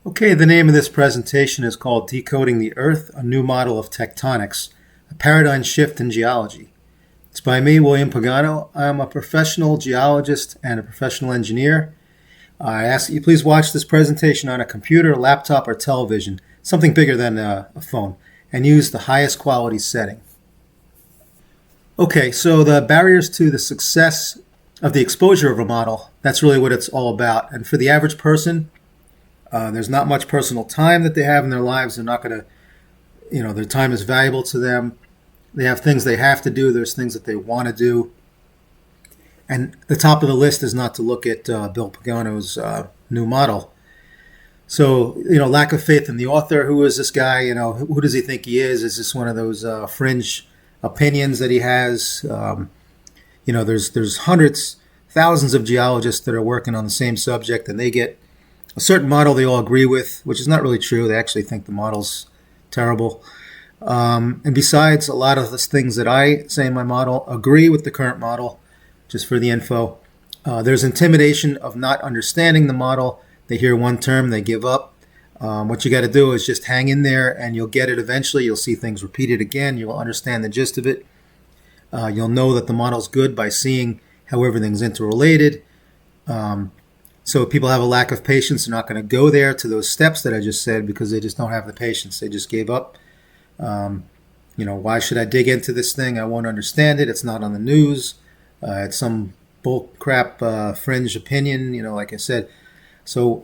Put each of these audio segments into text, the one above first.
Okay, the name of this presentation is called Decoding the Earth, a New Model of Tectonics, a Paradigm Shift in Geology. It's by me, William Pagano. I'm a professional geologist and a professional engineer. I ask that you please watch this presentation on a computer, laptop, or television, something bigger than a phone, and use the highest quality setting. Okay, so the barriers to the success of the exposure of a model, that's really what it's all about. And for the average person, there's not much personal time that they have in their lives. They're not going to, their time is valuable to them. They have things they have to do. There's things that they want to do. And the top of the list is not to look at Bill Pagano's new model. So, lack of faith in the author. Who is this guy? Who does he think he is? Is this one of those fringe opinions that he has? There's hundreds, thousands of geologists that are working on the same subject, and they get a certain model they all agree with, which is not really true. They actually think the model's terrible. And besides, a lot of the things that I say in my model agree with the current model, just for the info. There's intimidation of not understanding the model. They hear one term, they give up. What you got to do is just hang in there, and you'll get it eventually. You'll see things repeated again. You'll understand the gist of it. You'll know that the model's good by seeing how everything's interrelated. So if people have a lack of patience, they're not going to go there to those steps that I just said because they just don't have the patience. They just gave up. Why should I dig into this thing? I won't understand it. It's not on the news. It's some bull crap fringe opinion, like I said. So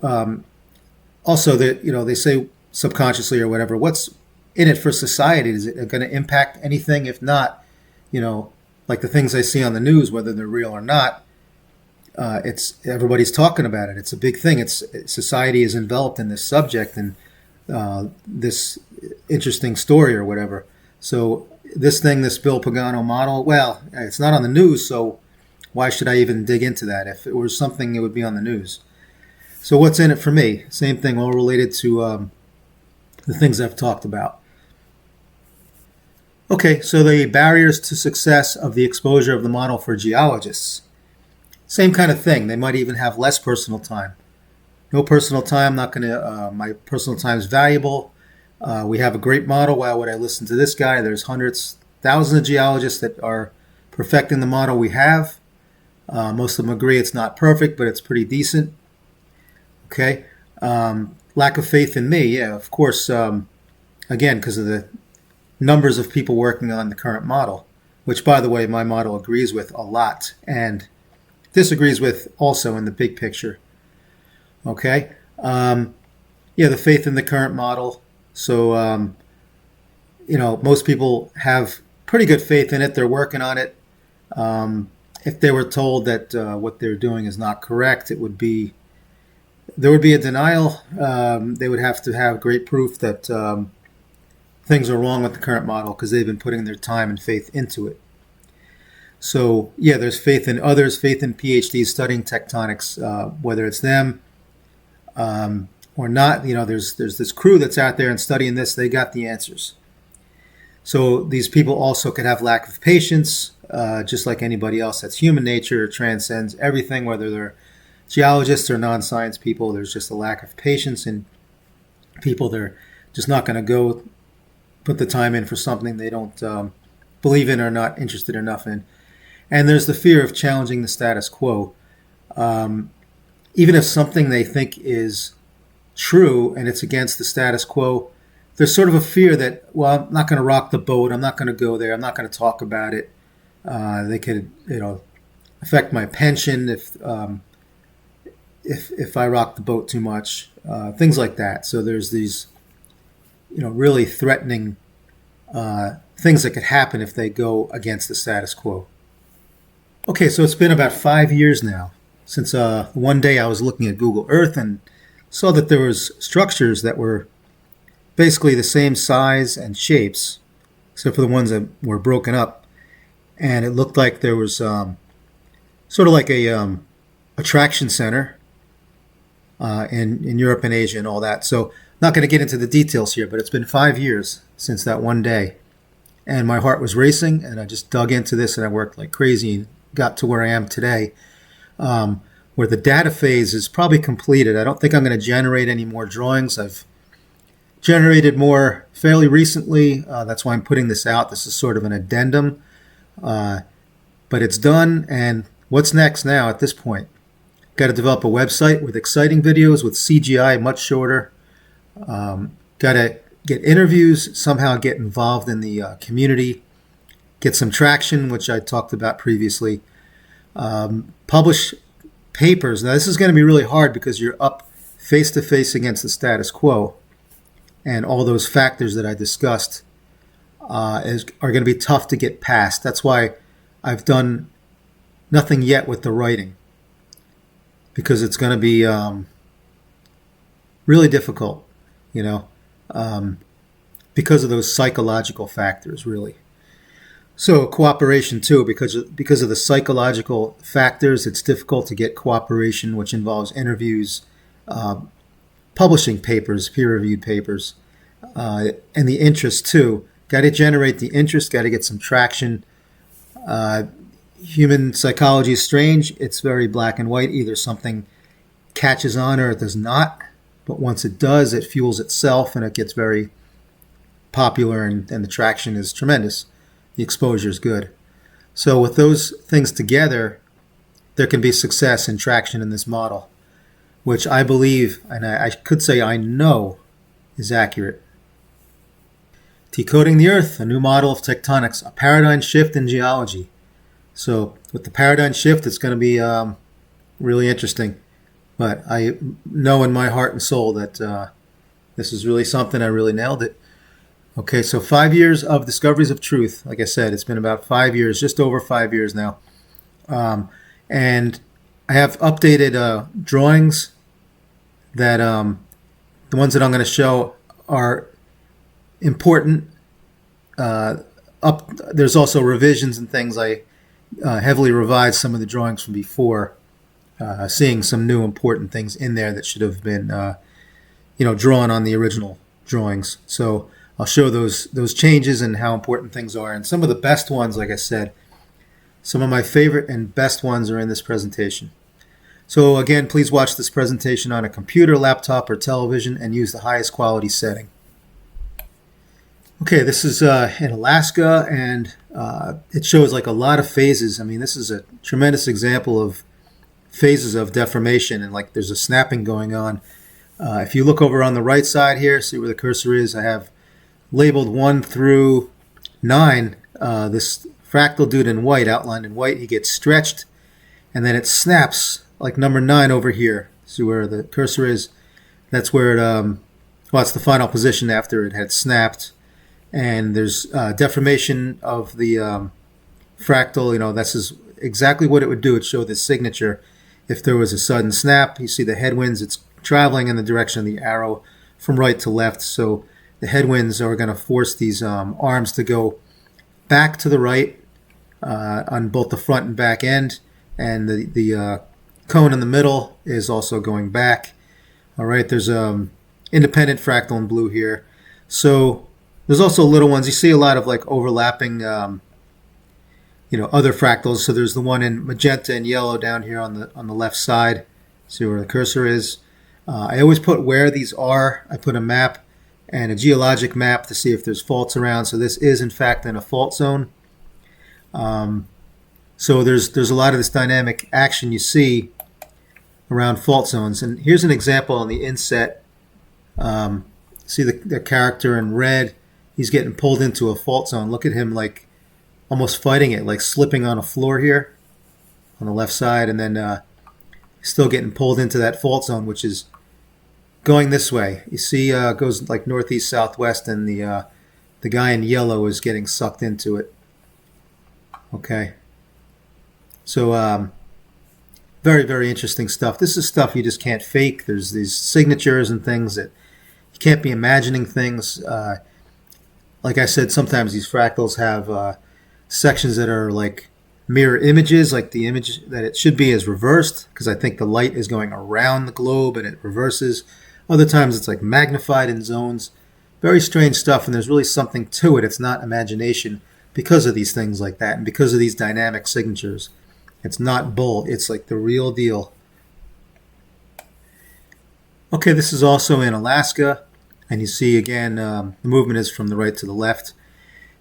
also that, they say subconsciously or whatever, what's in it for society? Is it going to impact anything? If not, like the things I see on the news, whether they're real or not, it's everybody's talking about it. It's a big thing. Society is enveloped in this subject and this interesting story or whatever. So this Bill Pagano model, well, it's not on the news, so why should I even dig into that? If it was something, it would be on the news. So what's in it for me? Same thing, all related to the things I've talked about. Okay, so the barriers to success of the exposure of the model for geologists. Same kind of thing. They might even have less personal time. No personal time. My personal time is valuable. We have a great model. Why would I listen to this guy? There's hundreds, thousands of geologists that are perfecting the model we have. Most of them agree it's not perfect, but it's pretty decent. Okay. Lack of faith in me. Yeah, of course. Again, because of the numbers of people working on the current model, which, by the way, my model agrees with a lot and disagrees with also in the big picture. Okay. The faith in the current model. So, most people have pretty good faith in it. They're working on it. If they were told that what they're doing is not correct, there would be a denial. They would have to have great proof that things are wrong with the current model because they've been putting their time and faith into it. So, there's faith in others, faith in PhDs studying tectonics, whether it's them or not. There's this crew that's out there and studying this. They got the answers. So these people also could have lack of patience, just like anybody else. That's human nature. It transcends everything, whether they're geologists or non-science people. There's just a lack of patience in people. They're just not going to go put the time in for something they don't believe in or not interested enough in. And there's the fear of challenging the status quo. Even if something they think is true and it's against the status quo, there's sort of a fear that, well, I'm not going to rock the boat. I'm not going to go there. I'm not going to talk about it. They could, affect my pension if I rock the boat too much. Things like that. So there's these, really threatening things that could happen if they go against the status quo. Okay, so it's been about 5 years now since one day I was looking at Google Earth and saw that there was structures that were basically the same size and shapes, except for the ones that were broken up. And it looked like there was sort of like a attraction center in Europe and Asia and all that. So not going to get into the details here, but it's been 5 years since that one day. And my heart was racing, and I just dug into this, and I worked like crazy and got to where I am today. where the data phase is probably completed. I don't think I'm going to generate any more drawings. I've generated more fairly recently. That's why I'm putting this out. This is sort of an addendum, but it's done. And what's next now at this point? Got to develop a website with exciting videos with CGI much shorter. Got to get interviews, somehow get involved in the community, get some traction, which I talked about previously. Publish papers. Now, this is going to be really hard because you're up face to face against the status quo, and all those factors that I discussed are going to be tough to get past. That's why I've done nothing yet with the writing, because it's going to be really difficult, because of those psychological factors, really. So cooperation too, because of the psychological factors, it's difficult to get cooperation, which involves interviews, publishing papers, peer-reviewed papers, and the interest too. Got to generate the interest, got to get some traction. Human psychology is strange. It's very black and white. Either something catches on or it does not. But once it does, it fuels itself and it gets very popular, and the traction is tremendous. The exposure is good. So with those things together, there can be success and traction in this model, which I believe, and I could say I know, is accurate. Decoding the Earth, a new model of tectonics, a paradigm shift in geology. So with the paradigm shift, it's going to be really interesting. But I know in my heart and soul that this is really something. I really nailed it. Okay, so 5 years of discoveries of truth. Like I said, it's been about 5 years, just over 5 years now. And I have updated drawings that the ones that I'm going to show are important. There's also revisions and things. I heavily revised some of the drawings from before, seeing some new important things in there that should have been drawn on the original drawings. So I'll show those changes and how important things are. And some of the best ones, like I said, some of my favorite and best ones are in this presentation. So again, please watch this presentation on a computer, laptop, or television and use the highest quality setting. Okay, this is in Alaska, and it shows like a lot of phases. I mean, this is a tremendous example of phases of deformation, and like there's a snapping going on. If you look over on the right side here, see where the cursor is, I have labeled 1 through 9. This fractal dude in white, outlined in white, he gets stretched, and then it snaps like number 9 over here. See where the cursor is? That's where it, it's the final position after it had snapped. And there's deformation of the fractal. This is exactly what it would do. It showed the signature. If there was a sudden snap, you see the headwinds, it's traveling in the direction of the arrow from right to left. So the headwinds are going to force these arms to go back to the right on both the front and back end. And the cone in the middle is also going back. All right, there's independent fractal in blue here. So there's also little ones. You see a lot of like overlapping, other fractals. So there's the one in magenta and yellow down here on the left side. See where the cursor is. I always put where these are. I put a map and a geologic map to see if there's faults around. So this is in fact in a fault zone. So there's a lot of this dynamic action you see around fault zones. And here's an example on the inset. See the character in red. He's getting pulled into a fault zone. Look at him like almost fighting it, like slipping on a floor here on the left side, and then still getting pulled into that fault zone, which is going this way. You see, goes like northeast, southwest, and the guy in yellow is getting sucked into it. Okay. So very, very interesting stuff. This is stuff you just can't fake. There's these signatures and things that you can't be imagining things. Like I said, sometimes these fractals have sections that are like mirror images, like the image that it should be is reversed, because I think the light is going around the globe and it reverses. Other times it's like magnified in zones. Very strange stuff, and there's really something to it. It's not imagination because of these things like that and because of these dynamic signatures. It's not bull. It's like the real deal. Okay, this is also in Alaska, and you see again the movement is from the right to the left.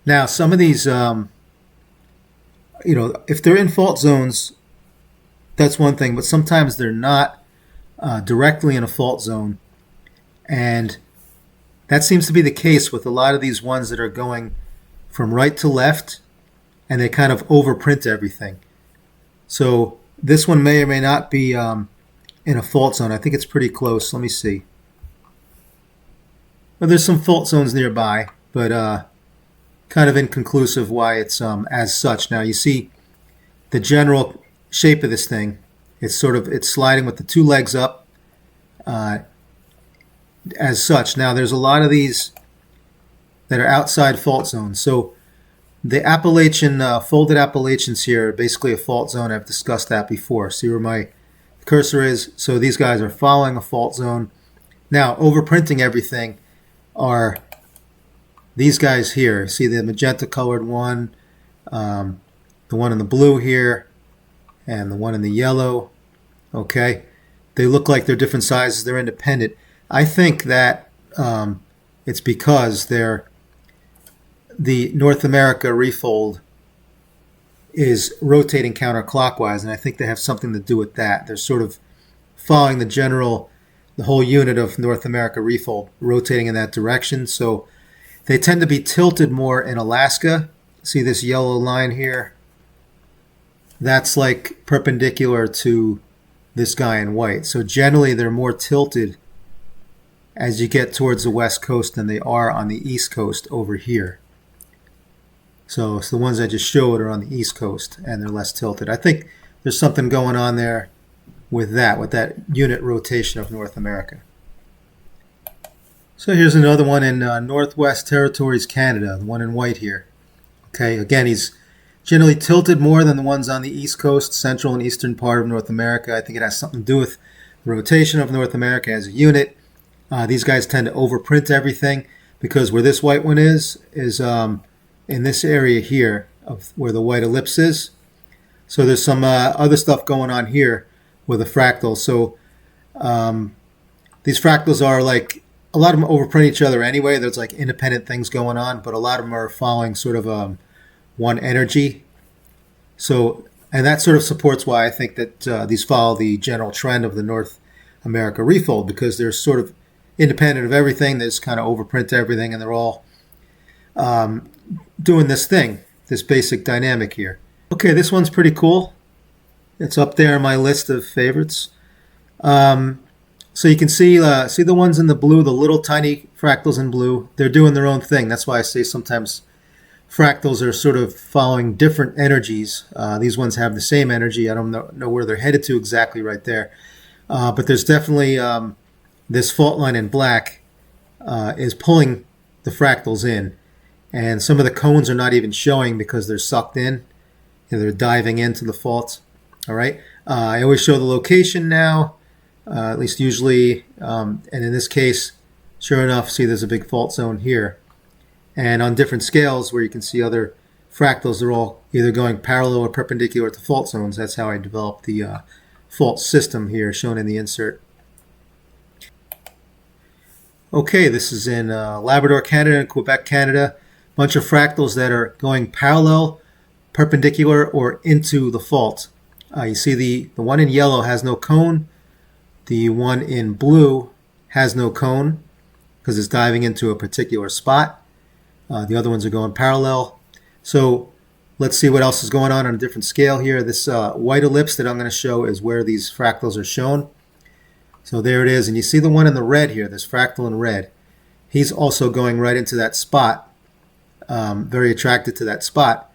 Now, some of these, if they're in fault zones, that's one thing, but sometimes they're not directly in a fault zone, and that seems to be the case with a lot of these ones that are going from right to left, and they kind of overprint everything. So this one may or may not be in a fault zone. I think it's pretty close. Let me see. Well, there's some fault zones nearby, but kind of inconclusive why it's as such. Now you see the general shape of this thing. It's sliding with the two legs up as such. Now there's a lot of these that are outside fault zones. So the Appalachian, folded Appalachians here are basically a fault zone. I've discussed that before. See where my cursor is? So these guys are following a fault zone. Now, overprinting everything are these guys here. See the magenta colored one, the one in the blue here, and the one in the yellow. Okay, they look like they're different sizes. They're independent. I think that it's because the North America refold is rotating counterclockwise, and I think they have something to do with that. They're sort of following the whole unit of North America refold, rotating in that direction. So they tend to be tilted more in Alaska. See this yellow line here? That's like perpendicular to this guy in white. So generally they're more tilted as you get towards the west coast than they are on the east coast over here. So it's the ones I just showed are on the east coast and they're less tilted. I think there's something going on there with that unit rotation of North America. So here's another one in Northwest Territories, Canada, the one in white here. Okay, again, he's generally tilted more than the ones on the east coast, central and eastern part of North America. I think it has something to do with the rotation of North America as a unit. These guys tend to overprint everything because where this white one is in this area here of where the white ellipse is. So there's some other stuff going on here with a fractal. So these fractals are like, a lot of them overprint each other anyway. There's like independent things going on, but a lot of them are following sort of one energy. So, and that sort of supports why I think that these follow the general trend of the North America refold, because they're sort of independent of everything. They just kind of overprint everything, and they're all doing this thing, this basic dynamic here. Okay, this one's pretty cool. It's up there in my list of favorites. So you can see the ones in the blue, the little tiny fractals in blue. They're doing their own thing. That's why I say sometimes fractals are sort of following different energies. These ones have the same energy. I don't know where they're headed to exactly right there. But there's definitely this fault line in black is pulling the fractals in. And some of the cones are not even showing because they're sucked in. They're diving into the fault. All right. I always show the location now, at least usually. And in this case, sure enough, see there's a big fault zone here. And on different scales where you can see other fractals, they're all either going parallel or perpendicular to fault zones. That's how I developed the fault system here shown in the insert. Okay, this is in Labrador, Canada and Quebec, Canada. Bunch of fractals that are going parallel, perpendicular, or into the fault. You see the one in yellow has no cone. The one in blue has no cone because it's diving into a particular spot. The other ones are going parallel. So let's see what else is going on a different scale here. This white ellipse that I'm going to show is where these fractals are shown. So there it is. And you see the one in the red here, this fractal in red. He's also going right into that spot. Very attracted to that spot.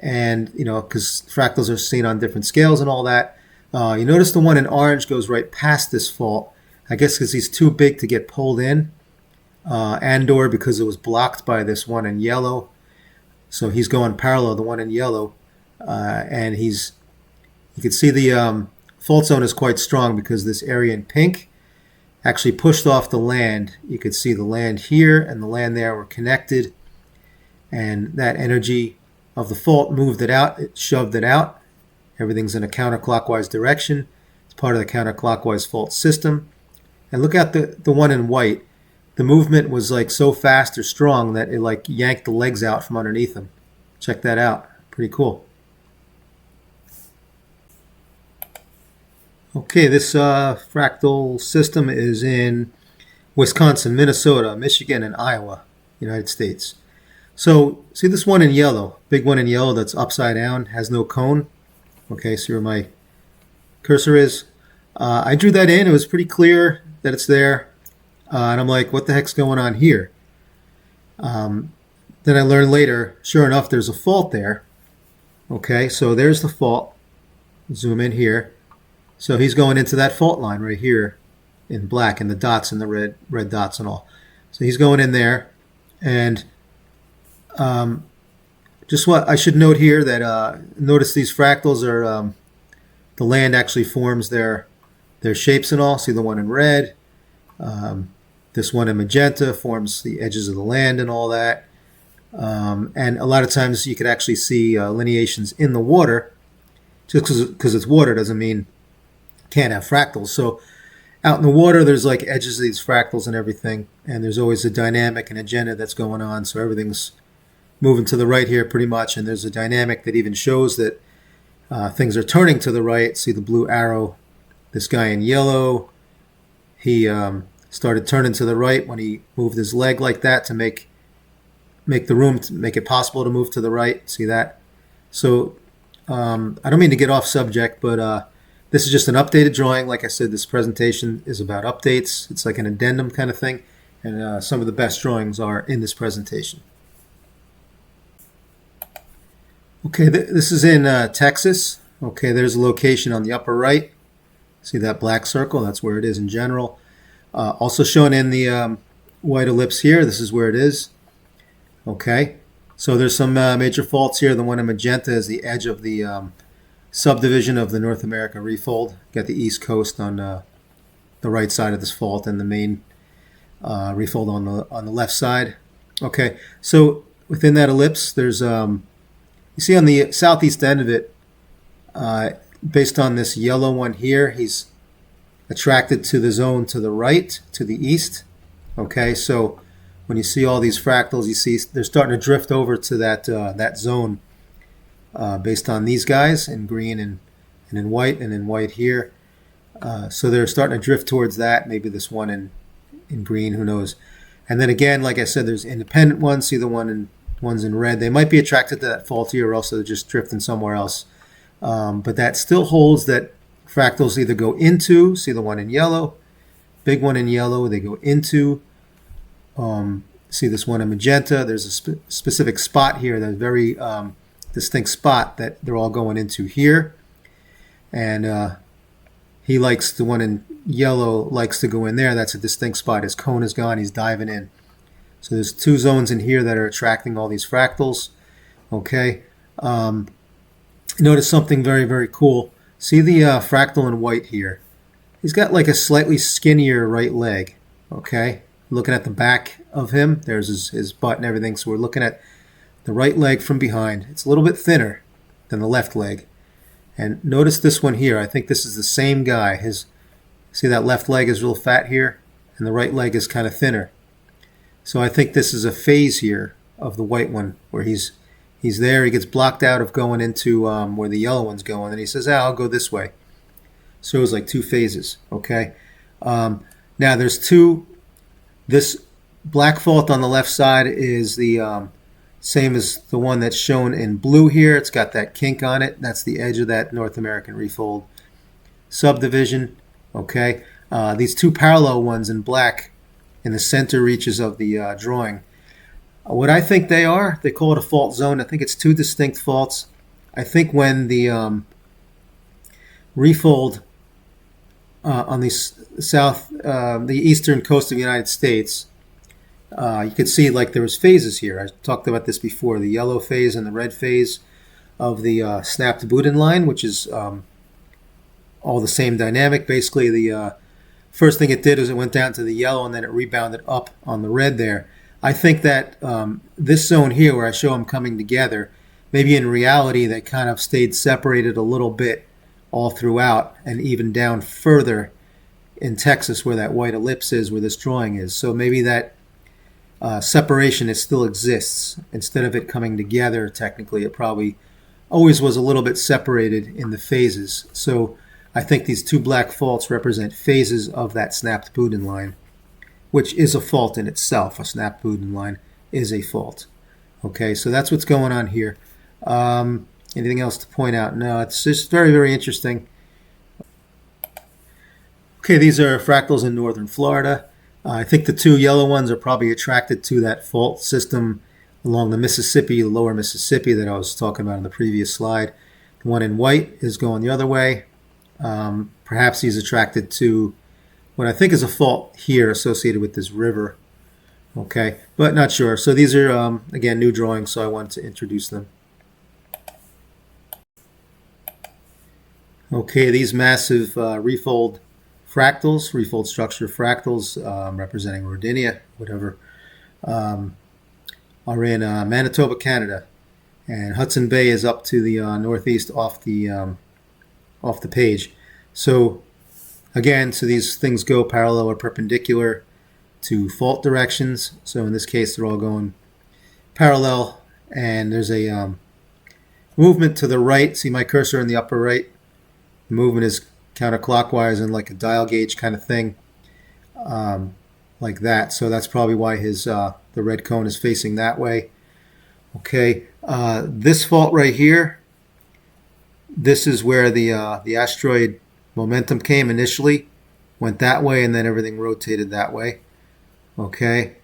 And, because fractals are seen on different scales and all that. You notice the one in orange goes right past this fault. I guess because he's too big to get pulled in. And/or because it was blocked by this one in yellow. So he's going parallel, the one in yellow. And you can see the fault zone is quite strong because this area in pink actually pushed off the land. You could see the land here and the land there were connected. And that energy of the fault moved it out, it shoved it out. Everything's in a counterclockwise direction. It's part of the counterclockwise fault system. And look at the one in white. The movement was like so fast or strong that it like yanked the legs out from underneath him. Check that out. Pretty cool. Okay, this fractal system is in Wisconsin, Minnesota, Michigan, and Iowa, United States. So see this one in yellow, big one in yellow that's upside down, has no cone. Okay, see where my cursor is. I drew that in. It was pretty clear that it's there. And I'm like, what the heck's going on here? Then I learned later, sure enough, there's a fault there. Okay, so there's the fault. Zoom in here. So he's going into that fault line right here in black, and the dots and the red dots and all. So he's going in there. And just what I should note here that notice these fractals are the land actually forms their shapes and all. See the one in red. This one in magenta forms the edges of the land and all that. And a lot of times you could actually see lineations in the water. Just because it's water doesn't mean you can't have fractals. So out in the water, there's like edges of these fractals and everything. And there's always a dynamic and agenda that's going on. So everything's moving to the right here pretty much. And there's a dynamic that even shows that things are turning to the right. See the blue arrow. This guy in yellow, he started turning to the right when he moved his leg like that to make the room, to make it possible to move to the right. See that? So I don't mean to get off subject, but this is just an updated drawing. Like I said, this presentation is about updates. It's like an addendum kind of thing. And some of the best drawings are in this presentation. Okay, this is in Texas. Okay, there's a location on the upper right. See that black circle? That's where it is in general. Also shown in the white ellipse here, this is where it is. Okay, so there's some major faults here. The one in magenta is the edge of the subdivision of the North American refold. Got the east coast on the right side of this fault and the main refold on the left side. Okay, so within that ellipse, there's you see on the southeast end of it, based on this yellow one here, he's attracted to the zone to the right, to the east. Okay, so when you see all these fractals, you see they're starting to drift over to that zone based on these guys in green and in white, and in white here. So they're starting to drift towards that. Maybe this one in green, who knows? And then again, like I said, there's independent ones. See the ones in red. They might be attracted to that fault here, or else they're just drifting somewhere else. But that still holds that fractals either go into, see the one in yellow, big one in yellow, they go into. See this one in magenta, there's a specific spot here, that very distinct spot that they're all going into here. And he likes, the one in yellow likes to go in there. That's a distinct spot. His cone is gone, he's diving in. So there's two zones in here that are attracting all these fractals. Okay. Notice something very, very cool. See the fractal in white here. He's got like a slightly skinnier right leg. Okay. Looking at the back of him, there's his butt and everything. So we're looking at the right leg from behind. It's a little bit thinner than the left leg. And notice this one here. I think this is the same guy. See that left leg is real fat here, and the right leg is kind of thinner. So I think this is a phase here of the white one, where he's there. He gets blocked out of going into where the yellow one's going, and he says, I'll go this way. So it was like two phases. Okay. Now there's two. This black fault on the left side is the same as the one that's shown in blue here. It's got that kink on it. That's the edge of that North American refold subdivision. Okay. These two parallel ones in black in the center reaches of the drawing. What I think they are, they call it a fault zone. I think it's two distinct faults. I think when the refold on the the eastern coast of the United States, you could see like there was phases here. I talked about this before, the yellow phase and the red phase of the snapped Boudin line, which is all the same dynamic. Basically, the first thing it did is it went down to the yellow, and then it rebounded up on the red there. I think that this zone here, where I show them coming together, maybe in reality they kind of stayed separated a little bit all throughout, and even down further in Texas where that white ellipse is, where this drawing is. So maybe that separation, it still exists. Instead of it coming together, technically, it probably always was a little bit separated in the phases. So I think these two black faults represent phases of that snapped Boudin line, which is a fault in itself. A snapped Boudin line is a fault. Okay, so that's what's going on here. Anything else to point out? No, it's just very, very interesting. Okay, these are fractals in northern Florida. I think the two yellow ones are probably attracted to that fault system along the Mississippi, the lower Mississippi that I was talking about in the previous slide. The one in white is going the other way. Perhaps he's attracted to what I think is a fault here associated with this river. Okay, but not sure. So these are, again, new drawings, so I wanted to introduce them. Okay, these massive refold fractals, refold structure fractals, representing rodinia, whatever, are in Manitoba, Canada, and Hudson Bay is up to the northeast off the page. So again, so these things go parallel or perpendicular to fault directions. So in this case, they're all going parallel, and there's a movement to the right. See my cursor in the upper right? The movement is counterclockwise and like a dial gauge kind of thing, like that. So that's probably why his the red cone is facing that way. Okay, this fault right here, this is where the asteroid momentum came initially, went that way, and then everything rotated that way. Okay,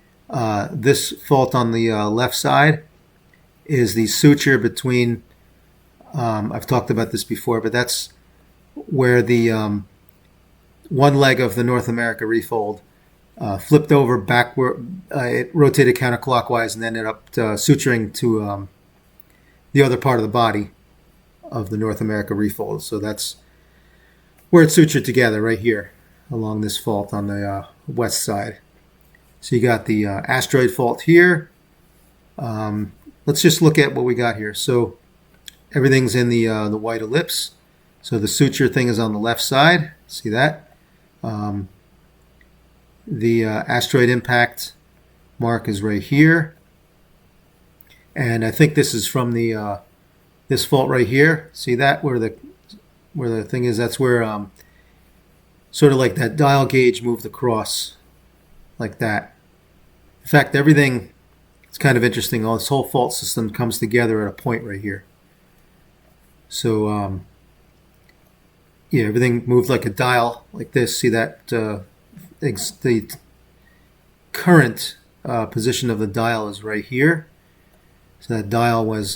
this fault on the left side is the suture between, I've talked about this before, but that's where the one leg of the North America refold flipped over backward. It rotated counterclockwise and ended up suturing to the other part of the body of the North America refold. So that's where it's sutured together, right here along this fault on the west side. So you got the asteroid fault here. Let's just look at what we got here. So everything's in the white ellipse. So the suture thing is on the left side. See that? The asteroid impact mark is right here. And I think this is from the this fault right here. See that? Where the thing is, that's where sort of like that dial gauge moved across like that. In fact, everything, it's kind of interesting. All this whole fault system comes together at a point right here. So yeah, everything moved like a dial, like this. See that? The current position of the dial is right here. So that dial was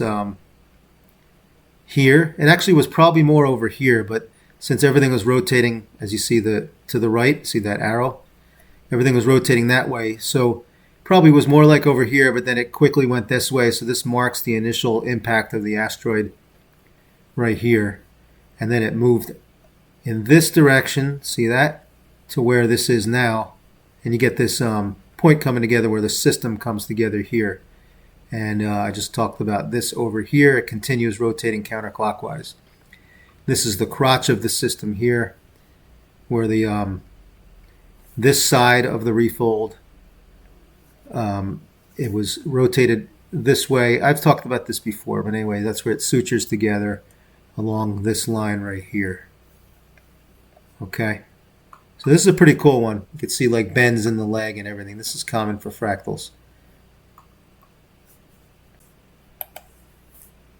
here. It actually was probably more over here, but since everything was rotating, as you see to the right, see that arrow? Everything was rotating that way. So probably was more like over here, but then it quickly went this way. So this marks the initial impact of the asteroid right here. And then it moved in this direction, see that, to where this is now. And you get this point coming together where the system comes together here. And I just talked about this over here. It continues rotating counterclockwise. This is the crotch of the system here, where the this side of the refold, it was rotated this way. I've talked about this before, but anyway, that's where it sutures together along this line right here. Okay, so this is a pretty cool one. You can see like bends in the leg and everything. This is common for fractals.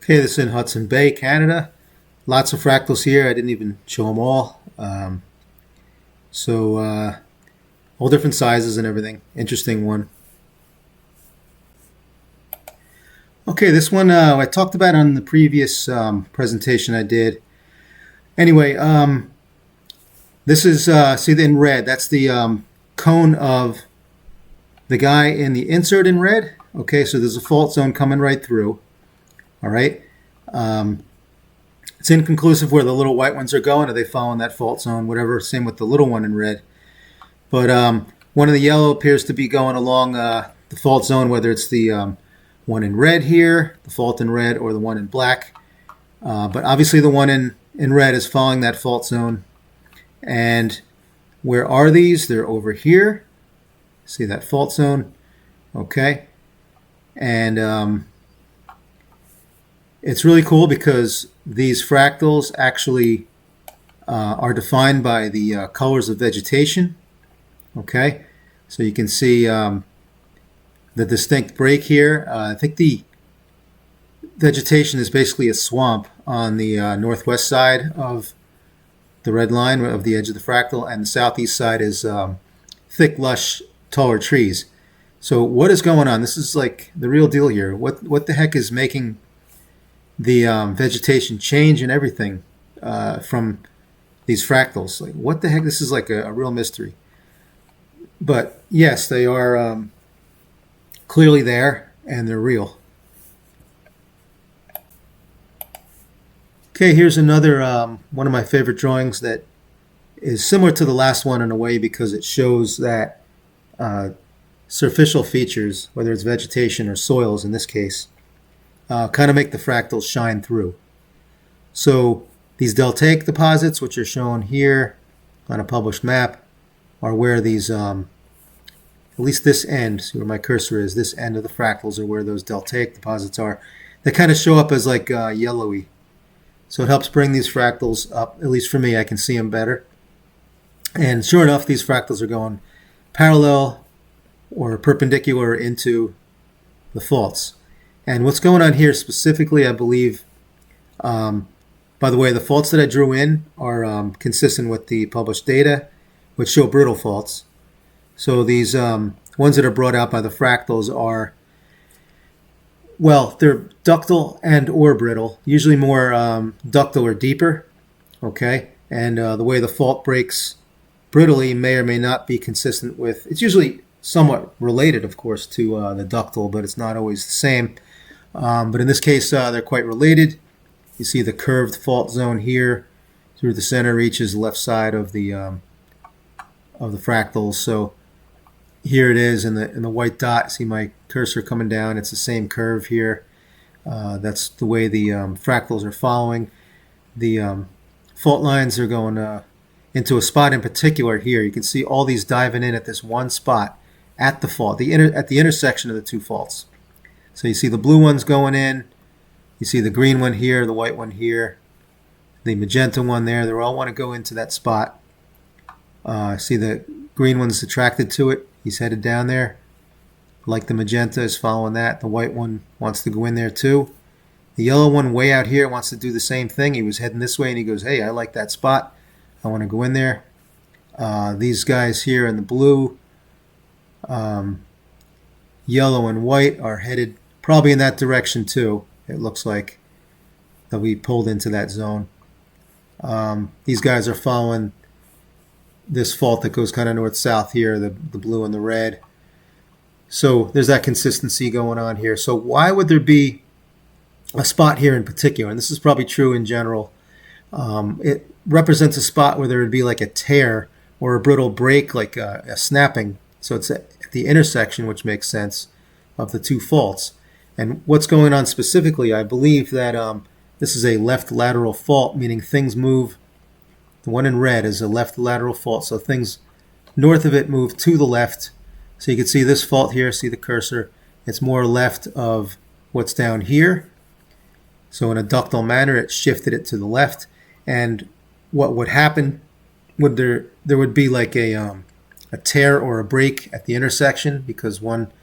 Okay, this is in Hudson Bay, Canada. Lots of fractals here. I didn't even show them all. All different sizes and everything. Interesting one. Okay, this one I talked about on the previous presentation I did. Anyway, this is, see in red, that's the cone of the guy in the insert in red. Okay, so there's a fault zone coming right through. All right. It's inconclusive where the little white ones are going. Are they following that fault zone? Whatever. Same with the little one in red. But one of the yellow appears to be going along the fault zone, whether it's the one in red here, the fault in red, or the one in black. But obviously the one in red is following that fault zone. And Where are these? They're over here. See that fault zone? Okay. And it's really cool because these fractals actually are defined by the colors of vegetation. Okay. So you can see the distinct break here. I think the vegetation is basically a swamp on the northwest side of the red line of the edge of the fractal, and the southeast side is thick, lush, taller trees. So what is going on? This is like the real deal here. What the heck is making the vegetation change and everything from these fractals? Like, what the heck? This is like a real mystery. But yes, they are clearly there, and they're real. Okay, here's another one of my favorite drawings that is similar to the last one in a way because it shows that superficial features, whether it's vegetation or soils in this case, kind of make the fractals shine through. So these deltaic deposits, which are shown here on a published map, are where these, at least this end, see where my cursor is, this end of the fractals are where those deltaic deposits are. They kind of show up as like yellowy. So it helps bring these fractals up, at least for me, I can see them better. And sure enough, these fractals are going parallel or perpendicular into the faults. And what's going on here specifically, I believe, by the way, the faults that I drew in are consistent with the published data, which show brittle faults. So these ones that are brought out by the fractals are, well, they're ductile and or brittle, usually more ductile or deeper, okay? And the way the fault breaks brittly may or may not be consistent with, it's usually somewhat related, of course, to the ductile, but it's not always the same. But in this case, they're quite related. You see the curved fault zone here through the center reaches the left side of the fractals. So here it is in the white dot. See my cursor coming down. It's the same curve here. That's the way the fractals are following. The fault lines are going into a spot in particular here. You can see all these diving in at this one spot at the fault, at the intersection of the two faults. So you see the blue one's going in. You see the green one here, the white one here, the magenta one there. They all want to go into that spot. See the green one's attracted to it. He's headed down there. Like the magenta is following that. The white one wants to go in there too. The yellow one way out here wants to do the same thing. He was heading this way and he goes, hey, I like that spot. I want to go in there. These guys here in the blue, yellow and white are headed probably in that direction too. It looks like they'll be pulled into that zone. These guys are following this fault that goes kind of north-south here, the blue and the red. So there's that consistency going on here. So why would there be a spot here in particular? And this is probably true in general. It represents a spot where there would be like a tear or a brittle break, like a snapping. So it's at the intersection, which makes sense, of the two faults. And what's going on specifically, I believe that this is a left lateral fault, meaning things move. The one in red is a left lateral fault, so things north of it move to the left. So you can see this fault here, see the cursor. It's more left of what's down here. So in a ductile manner, it shifted it to the left. And what would happen, there would be like a tear or a break at the intersection because one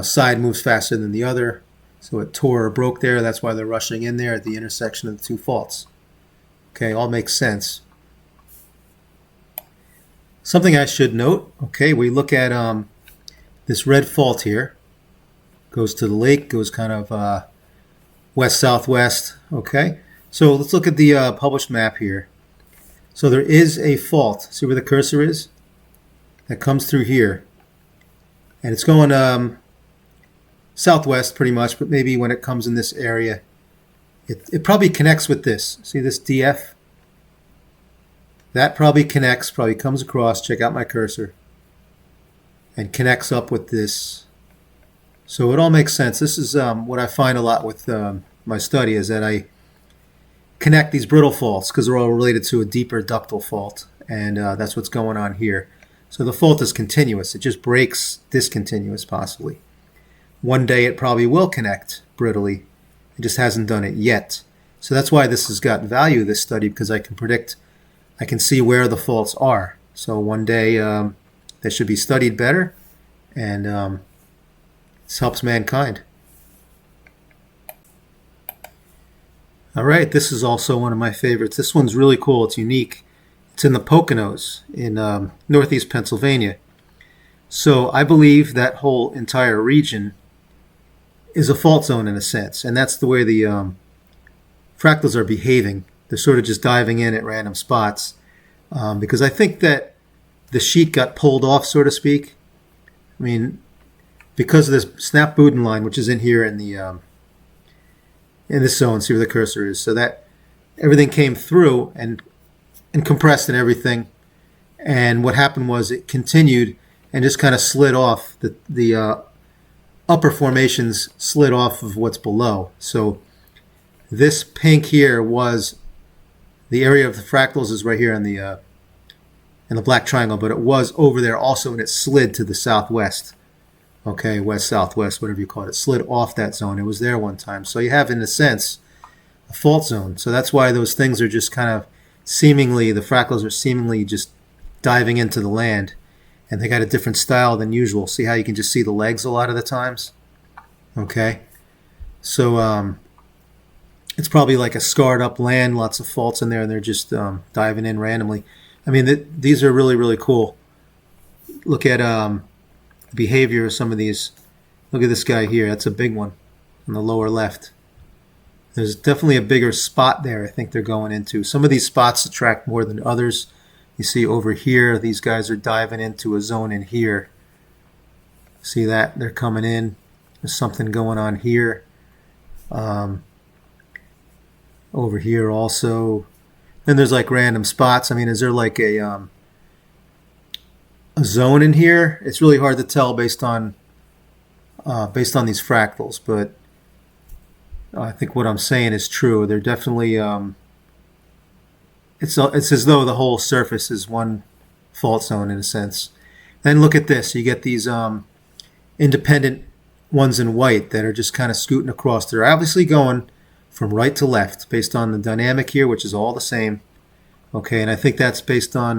side moves faster than the other. So it tore or broke there. That's why they're rushing in there at the intersection of the two faults. Okay, all makes sense. Something I should note, okay, we look at this red fault here. Goes to the lake, goes kind of west-southwest, okay? So let's look at the published map here. So there is a fault, see where the cursor is? That comes through here. And it's going southwest pretty much, but maybe when it comes in this area, it probably connects with this. See this DF? That probably connects, probably comes across, check out my cursor, and connects up with this. So it all makes sense. This is what I find a lot with my study is that I connect these brittle faults because they're all related to a deeper ductile fault. and that's what's going on here. So the fault is continuous. It just breaks discontinuous, possibly. One day it probably will connect brittly. It just hasn't done it yet. So that's why this has got value, this study, because I can see where the faults are. So one day they should be studied better, and this helps mankind. All right, this is also one of my favorites. This one's really cool. It's unique. It's in the Poconos in northeast Pennsylvania. So I believe that whole entire region is a fault zone in a sense, and that's the way the fractals are behaving. They're sort of just diving in at random spots because I think that the sheet got pulled off, so to speak. I mean, because of this snap Boudin line, which is in here in the in this zone, see where the cursor is, so that everything came through and compressed and everything. And what happened was it continued and just kind of slid off. The upper formations slid off of what's below. So this pink here was the area of the fractals is right here in the black triangle, but it was over there also, and it slid to the southwest. Okay, west, southwest, whatever you call it. It slid off that zone. It was there one time. So you have, in a sense, a fault zone. So that's why those things are just kind of seemingly, the fractals are seemingly just diving into the land. And they got a different style than usual. See how you can just see the legs a lot of the times? Okay. So it's probably like a scarred up land, lots of faults in there, and they're just diving in randomly. I mean, these are really, really cool. Look at behavior of some of these. Look at this guy here. That's a big one on the lower left. There's definitely a bigger spot there I think they're going into. Some of these spots attract more than others. You see over here, these guys are diving into a zone in here. See that? They're coming in. There's something going on here. Over here also. Then there's like random spots. I mean, is there like a zone in here? It's really hard to tell based on these fractals, but I think what I'm saying is true. They're definitely it's as though the whole surface is one fault zone in a sense. Then look at this. You get these independent ones in white that are just kind of scooting across. They're obviously going from right to left based on the dynamic here, which is all the same. Okay, and I think that's based on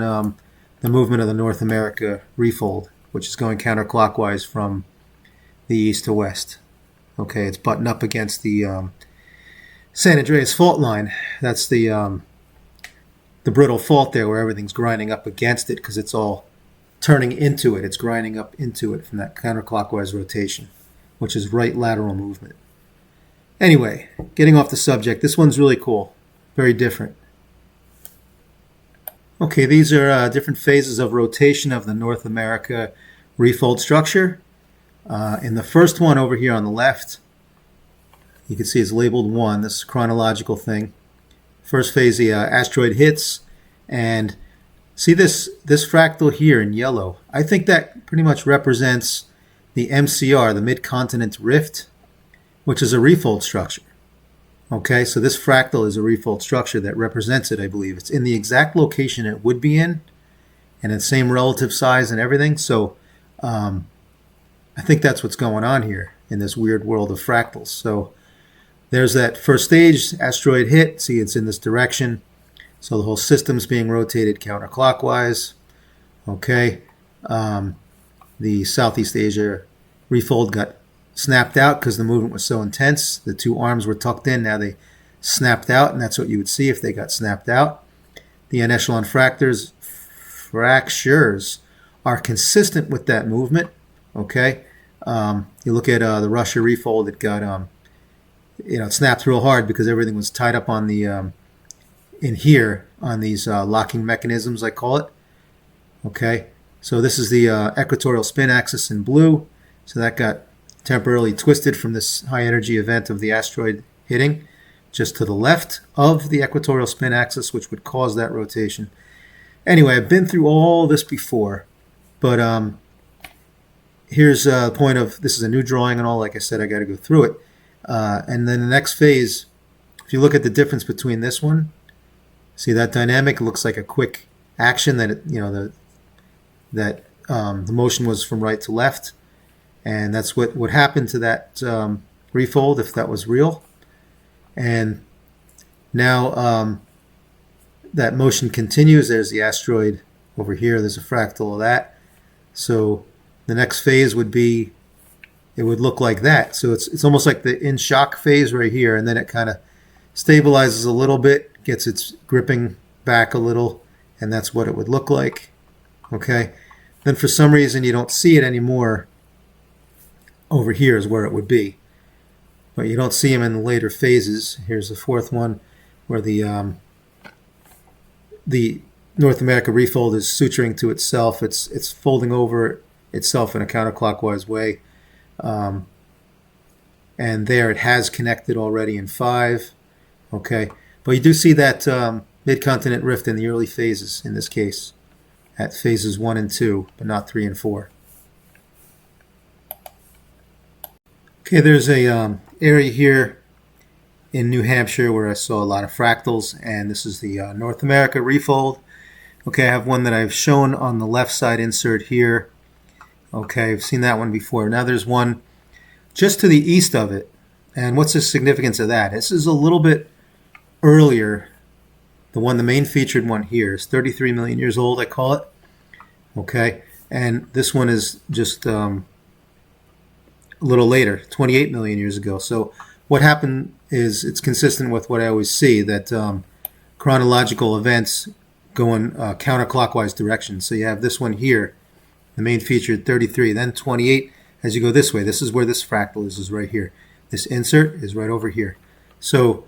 the movement of the North America refold, which is going counterclockwise from the east to west. Okay, it's buttoned up against the San Andreas fault line. That's the brittle fault there where everything's grinding up against it because it's all turning into it. It's grinding up into it from that counterclockwise rotation, which is right lateral movement. Anyway, getting off the subject, this one's really cool. Very different. Okay, these are different phases of rotation of the North America refold structure. In the first one over here on the left, you can see it's labeled 1, this chronological thing. First phase, the asteroid hits, and see this fractal here in yellow. I think that pretty much represents the MCR, the Mid-Continent Rift, which is a refold structure. Okay, so this fractal is a refold structure that represents it, I believe. It's in the exact location it would be in, and the same relative size and everything. So I think that's what's going on here in this weird world of fractals. So there's that first stage, asteroid hit. See, it's in this direction. So the whole system's being rotated counterclockwise. Okay. The Southeast Asia refold got snapped out because the movement was so intense. The two arms were tucked in. Now they snapped out, and that's what you would see if they got snapped out. The en-echelon fractures are consistent with that movement. Okay. You look at the Russia refold, it got it snapped real hard because everything was tied up on the in here on these locking mechanisms, I call it. Okay, so this is the equatorial spin axis in blue. So that got temporarily twisted from this high energy event of the asteroid hitting just to the left of the equatorial spin axis, which would cause that rotation. Anyway, I've been through all this before, but here's the point of, this is a new drawing and all. Like I said, I got to go through it. And then the next phase, if you look at the difference between this one, see that dynamic looks like a quick action, that the motion was from right to left, and that's what would happen to that refold if that was real. And now that motion continues. There's the asteroid over here. There's a fractal of that. So the next phase would be, it would look like that. So it's almost like the in shock phase right here, and then it kind of stabilizes a little bit, gets its gripping back a little, and that's what it would look like. Okay. Then for some reason you don't see it anymore. Over here is where it would be, but you don't see them in the later phases. Here's the fourth one, where the North America refold is suturing to itself. It's folding over itself in a counterclockwise way, and there it has connected already in 5. Okay, but you do see that mid-continent rift in the early phases in this case, at phases 1 and 2, but not 3 and 4. Okay, there's a area here in New Hampshire where I saw a lot of fractals, and this is the North America refold. Okay, I have one that I've shown on the left side insert here. Okay, I've seen that one before. Now there's one just to the east of it. And what's the significance of that? This is a little bit earlier. The main featured one here is 33 million years old, I call it. Okay, and this one is just a little later, 28 million years ago. So what happened is, it's consistent with what I always see, that chronological events go in counterclockwise directions. So you have this one here, the main feature 33, then 28 as you go this way. This is where this fractal is right here. This insert is right over here. So,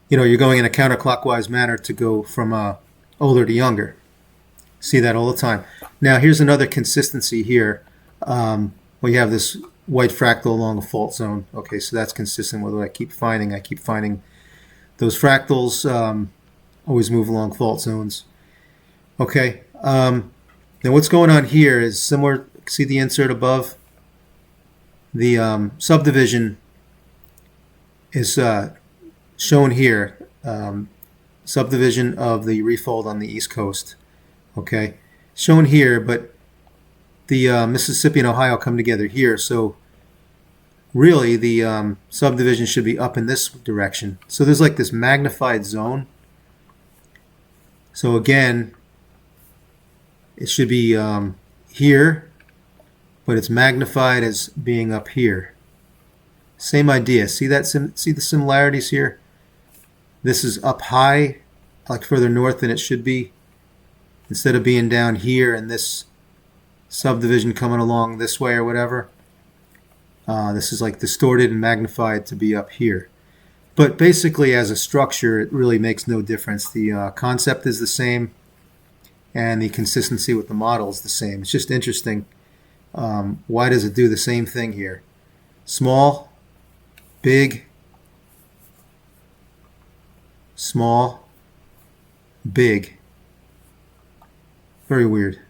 you're going in a counterclockwise manner to go from older to younger. See that all the time. Now here's another consistency here. Well, you have this white fractal along a fault zone. Okay, so that's consistent with what I keep finding. I keep finding those fractals always move along fault zones. Okay, now what's going on here is similar. See the insert above? The subdivision is shown here. Subdivision of the refold on the East Coast. Okay, shown here, but the Mississippi and Ohio come together here. So really the subdivision should be up in this direction. So there's like this magnified zone. So again, it should be here, but it's magnified as being up here. Same idea. See that? See the similarities here? This is up high, like further north than it should be. Instead of being down here and this subdivision coming along this way or whatever, this is like distorted and magnified to be up here. But basically, as a structure, it really makes no difference. The concept is the same, and the consistency with the model is the same. It's just interesting. Why does it do the same thing here? Small, big, small, big. Very weird.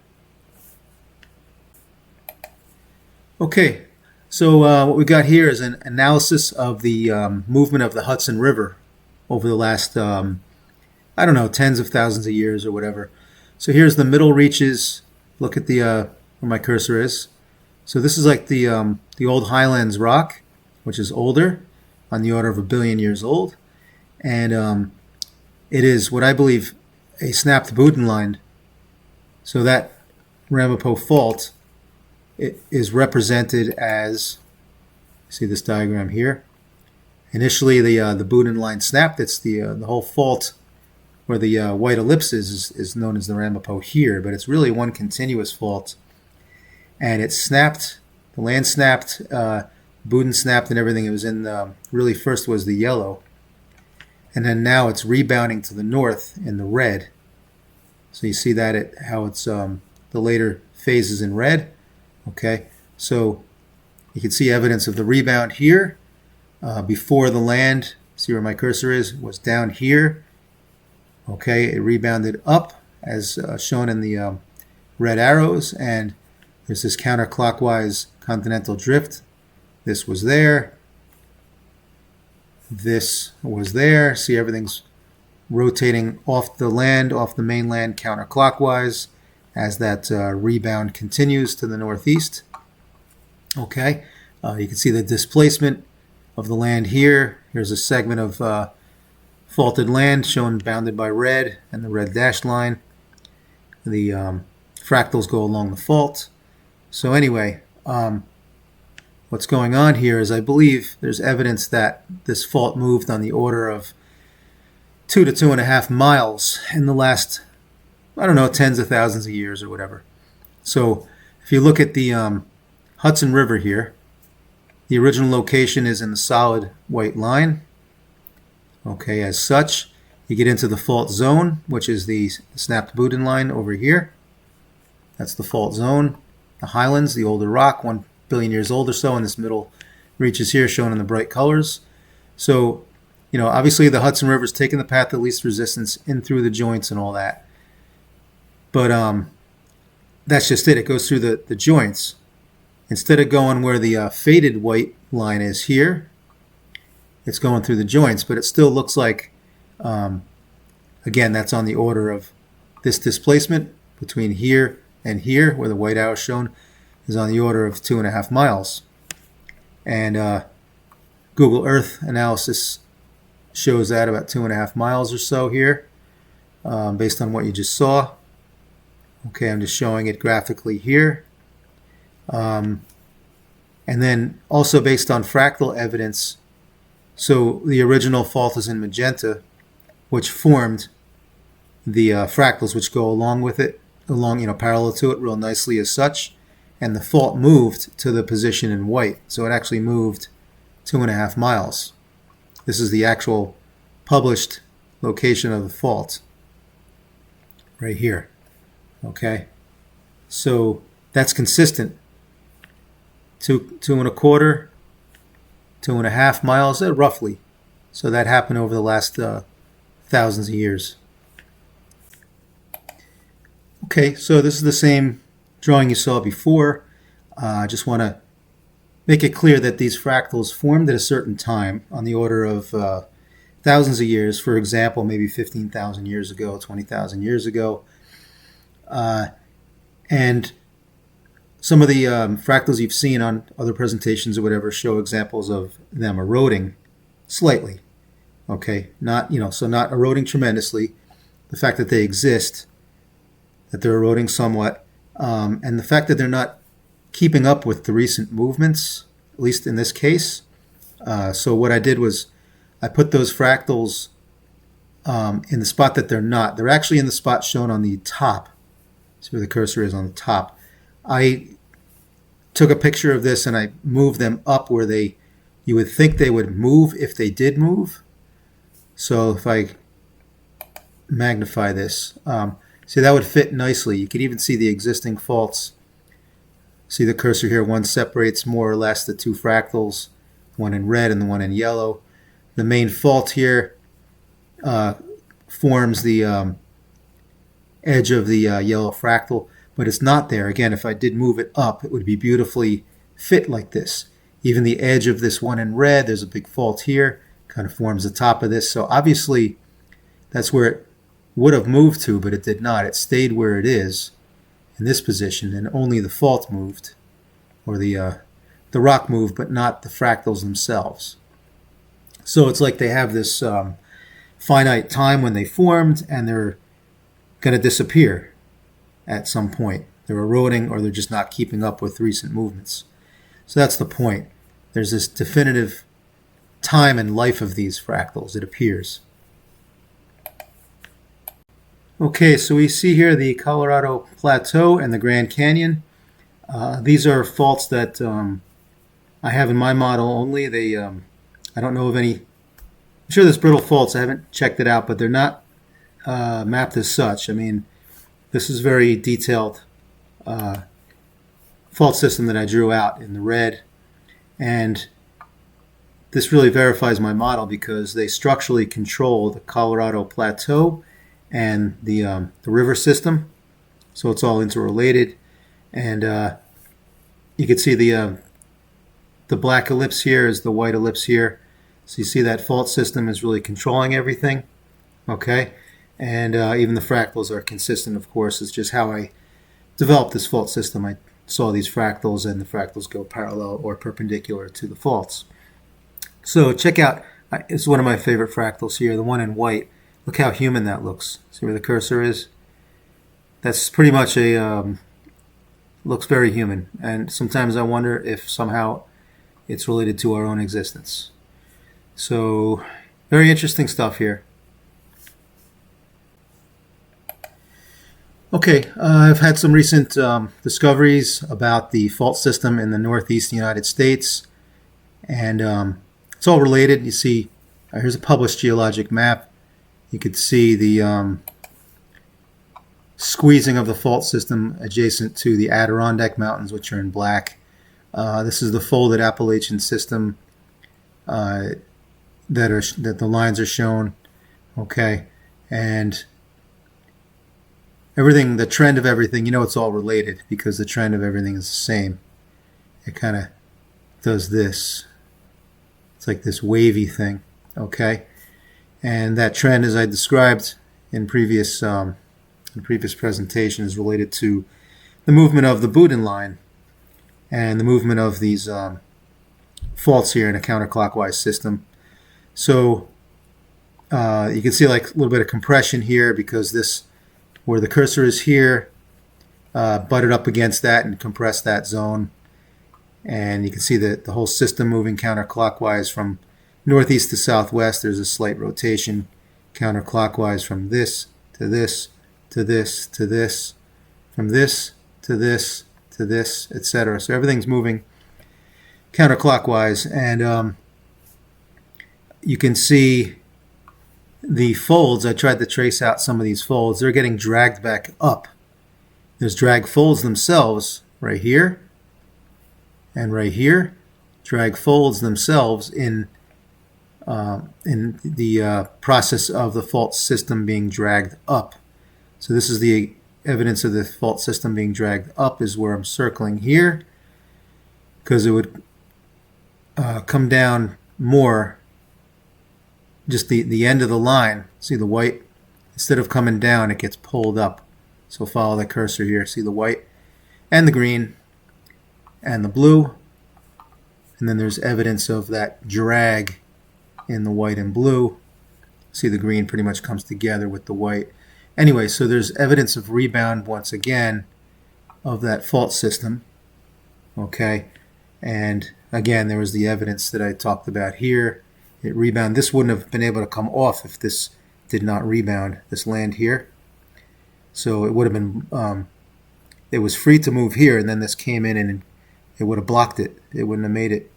Okay, so what we got here is an analysis of the movement of the Hudson River over the last, I don't know, tens of thousands of years or whatever. So here's the middle reaches. Look at the where my cursor is. So this is like the old Highlands rock, which is older, on the order of 1 billion years old, and it is what I believe a snapped Budenline. So that Ramapo fault, it is represented as, see this diagram here. Initially, the Budenline snapped. It's the whole fault where the white ellipse is known as the Ramapo here, but it's really one continuous fault. And it snapped, the land snapped, Buden snapped and everything. It was in really first was the yellow. And then now it's rebounding to the north in the red. So you see that how it's the later phases in red. Okay, so you can see evidence of the rebound here. Before the land, see where my cursor is, was down here. Okay, it rebounded up as shown in the red arrows, and there's this counterclockwise continental drift. This was there. This was there. See, everything's rotating off the land, off the mainland counterclockwise as that rebound continues to the northeast. Okay, you can see the displacement of the land here. Here's a segment of faulted land shown bounded by red and the red dashed line. The fractals go along the fault. So anyway, what's going on here is I believe there's evidence that this fault moved on the order of 2 to 2.5 miles in the last, I don't know, tens of thousands of years or whatever. So if you look at the Hudson River here, the original location is in the solid white line. Okay, as such, you get into the fault zone, which is the snapped Boudin line over here. That's the fault zone. The highlands, the older rock, 1 billion years old or so, and this middle reaches here shown in the bright colors. So, you know, obviously the Hudson River's taking the path of least resistance in through the joints and all that. But that's just it. It goes through the joints. Instead of going where the faded white line is here, it's going through the joints, but it still looks like, again, that's on the order of this displacement between here and here, where the white arrow is shown, is on the order of 2.5 miles. And Google Earth analysis shows that about 2.5 miles or so here, based on what you just saw. Okay, I'm just showing it graphically here. And then also based on fractal evidence, so the original fault is in magenta, which formed the fractals which go along with it, along, you know, parallel to it real nicely as such. And the fault moved to the position in white. So it actually moved 2.5 miles. This is the actual published location of the fault right here. Okay, so that's consistent. 2.25, 2.5 miles, roughly. So that happened over the last thousands of years. Okay, so this is the same drawing you saw before. I just want to make it clear that these fractals formed at a certain time on the order of thousands of years. For example, maybe 15,000 years ago, 20,000 years ago. And some of the fractals you've seen on other presentations or whatever show examples of them eroding slightly. Okay, not, you know, so not eroding tremendously. The fact that they exist, that they're eroding somewhat, and the fact that they're not keeping up with the recent movements, at least in this case. So what I did was I put those fractals in the spot that they're not. They're actually in the spot shown on the top. See where the cursor is on the top. I took a picture of this and I moved them up where you would think they would move if they did move. So if I magnify this, see, that would fit nicely. You could even see the existing faults. See the cursor here, one separates more or less the two fractals, one in red and the one in yellow. The main fault here forms the edge of the yellow fractal, but it's not there. Again, if I did move it up, it would be beautifully fit like this. Even the edge of this one in red, there's a big fault here, kind of forms the top of this. So obviously that's where it would have moved to, but it did not. It stayed where it is in this position, and only the fault moved, or the rock moved, but not the fractals themselves. So it's like they have this finite time when they formed, and they're going to disappear at some point. They're eroding, or they're just not keeping up with recent movements. So that's the point. There's this definitive time and life of these fractals, it appears. Okay, so we see here the Colorado Plateau and the Grand Canyon. These are faults that I have in my model only. They, I don't know of any. I'm sure there's brittle faults. I haven't checked it out, but they're not mapped as such. I mean, this is very detailed fault system that I drew out in the red, and this really verifies my model because they structurally control the Colorado Plateau and the river system, so it's all interrelated. And you can see the black ellipse here is the white ellipse here. So you see that fault system is really controlling everything. Okay, and even the fractals are consistent, of course. It's just how I developed this fault system. I saw these fractals, and the fractals go parallel or perpendicular to the faults. So check out, it's one of my favorite fractals here, the one in white. Look how human that looks. See where the cursor is? That's pretty much looks very human. And sometimes I wonder if somehow it's related to our own existence. So very interesting stuff here. Okay, I've had some recent discoveries about the fault system in the Northeast United States, and it's all related. You see, here's a published geologic map. You could see the squeezing of the fault system adjacent to the Adirondack Mountains, which are in black. This is the folded Appalachian system that the lines are shown. Okay, and everything, the trend of everything, you know, it's all related because the trend of everything is the same. It kind of does this. It's like this wavy thing, okay? And that trend, as I described in previous presentation, is related to the movement of the Boudin line and the movement of these faults here in a counterclockwise system. So you can see like a little bit of compression here because this, where the cursor is here, butted up against that and compressed that zone. And you can see that the whole system moving counterclockwise from northeast to southwest. There's a slight rotation counterclockwise from this to this to this to this, from this to this to this, etc. So everything's moving counterclockwise, and you can see the folds. I tried to trace out some of these folds. They're getting dragged back up. There's drag folds themselves right here and right here. Drag folds themselves in the process of the fault system being dragged up. So this is the evidence of the fault system being dragged up, is where I'm circling here, because it would come down more. Just the end of the line, see the white, instead of coming down, it gets pulled up. So follow the cursor here. See the white and the green and the blue. And then there's evidence of that drag in the white and blue. See the green pretty much comes together with the white. Anyway, so there's evidence of rebound once again of that fault system. Okay, and again, there was the evidence that I talked about here. It rebound. This wouldn't have been able to come off if this did not rebound, this land here. So it would have been, it was free to move here, and then this came in and it would have blocked it. It wouldn't have made it.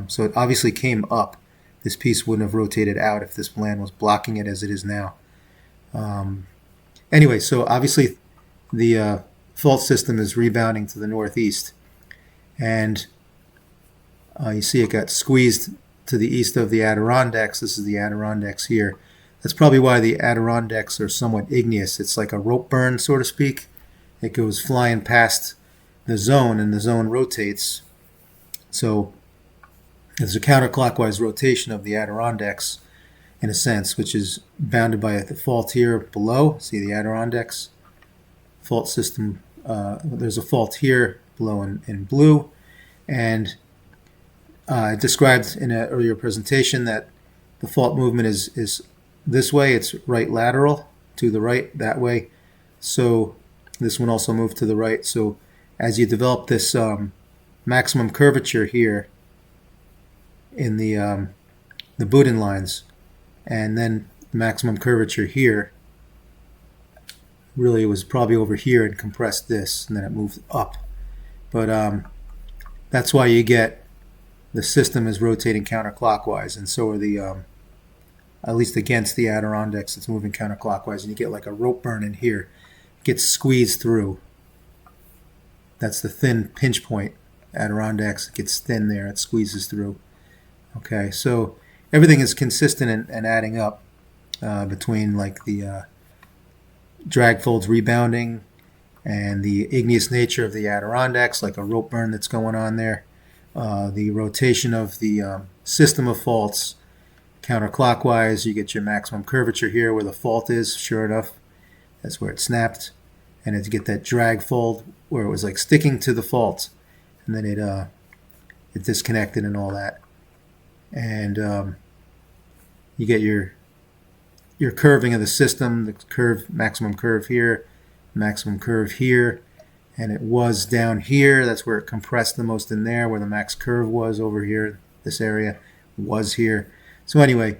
So it obviously came up. This piece wouldn't have rotated out if this land was blocking it as it is now. Anyway, so obviously the fault system is rebounding to the northeast. And you see it got squeezed to the east of the Adirondacks. This is the Adirondacks here. That's probably why the Adirondacks are somewhat igneous. It's like a rope burn, so to speak. It goes flying past the zone, and the zone rotates. So there's a counterclockwise rotation of the Adirondacks, in a sense, which is bounded by a fault here below. See the Adirondacks fault system. There's a fault here below in blue, and I described in an earlier presentation that the fault movement is this way. It's right lateral to the right that way. So this one also moved to the right. So as you develop this maximum curvature here in the Boudin lines, and then maximum curvature here, really it was probably over here and compressed this, and then it moved up. But that's why you get the system is rotating counterclockwise, and so are the, at least against the Adirondacks, it's moving counterclockwise, and you get like a rope burn in here. It gets squeezed through. That's the thin pinch point. Adirondacks, it gets thin there, it squeezes through. Okay, so everything is consistent and adding up between like the drag folds rebounding and the igneous nature of the Adirondacks, like a rope burn that's going on there. The rotation of the system of faults Counterclockwise, you get your maximum curvature here where the fault is. Sure enough, that's where it snapped. And you get that drag fold where it was like sticking to the fault. And then it disconnected and all that. And you get your curving of the system, the curve, maximum curve here, maximum curve here, and it was down here. That's where it compressed the most in there, where the max curve was over here. This area was here. So anyway,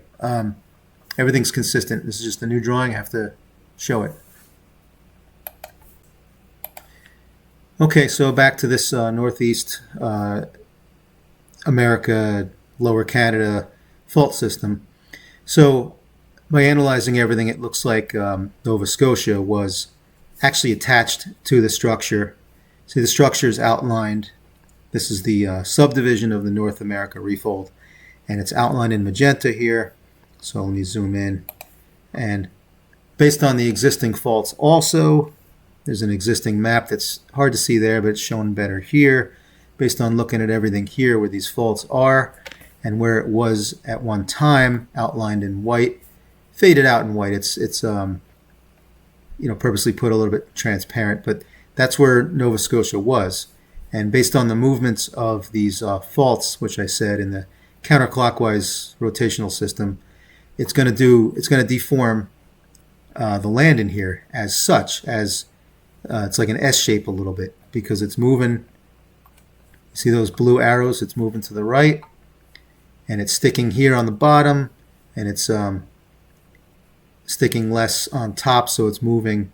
everything's consistent. This is just a new drawing. I have to show it. Okay, so back to this Northeast America, Lower Canada fault system. So by analyzing everything, it looks like Nova Scotia was actually attached to the structure. See, the structure is outlined. This is the subdivision of the North America refold, and it's outlined in magenta here. So let me zoom in. And based on the existing faults also, there's an existing map that's hard to see there, but it's shown better here based on looking at everything here where these faults are and where it was at one time, outlined in white, faded out in white. It's purposely put a little bit transparent, but that's where Nova Scotia was. And based on the movements of these faults, which I said in the counterclockwise rotational system, it's going to deform the land in here as such, as it's like an S shape a little bit because it's moving. See those blue arrows? It's moving to the right, and it's sticking here on the bottom, and it's sticking less on top, so it's moving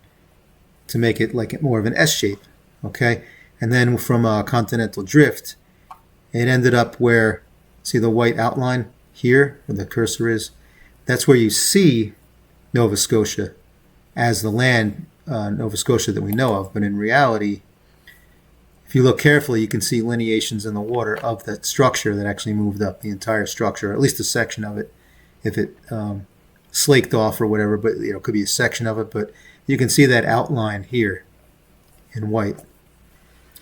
to make it like more of an S shape. Okay, and then from a continental drift, it ended up where, see the white outline here where the cursor is? That's where you see Nova Scotia as the land, Nova Scotia that we know of. But in reality, if you look carefully, you can see lineations in the water of that structure that actually moved up, the entire structure, or at least a section of it, if it slaked off or whatever, but it could be a section of it, but you can see that outline here in white.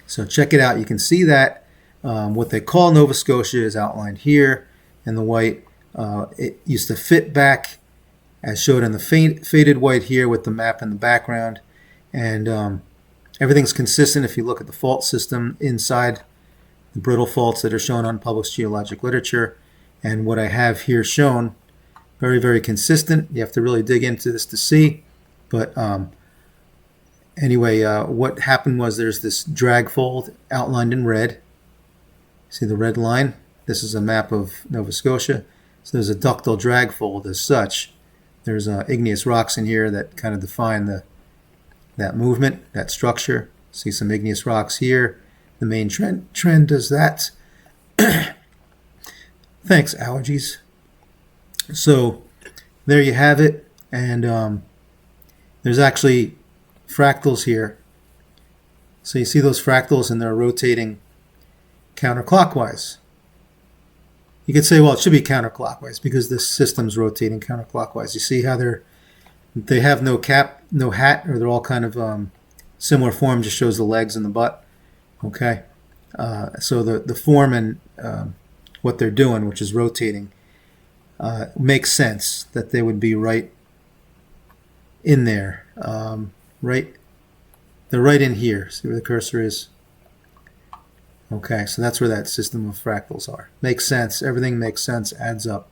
So check it out. You can see that what they call Nova Scotia is outlined here in the white. It used to fit back as showed in the faded white here with the map in the background. And everything's consistent if you look at the fault system inside the brittle faults that are shown on published geologic literature. And what I have here shown, very, very consistent. You have to really dig into this to see. But anyway, what happened was there's this drag fold outlined in red. See the red line? This is a map of Nova Scotia. So there's a ductile drag fold as such. There's igneous rocks in here that kind of define that movement, that structure. See some igneous rocks here. The main trend does that. Thanks, allergies. So there you have it. And there's actually fractals here. So you see those fractals and they're rotating counterclockwise. You could say, well, it should be counterclockwise because this system's rotating counterclockwise. You see how they have no cap, no hat, or they're all kind of similar form, just shows the legs and the butt. Okay, so the form and what they're doing, which is rotating, makes sense that they would be right in there. They're right in here. See where the cursor is? Okay, so that's where that system of fractals are. Makes sense. Everything makes sense, adds up.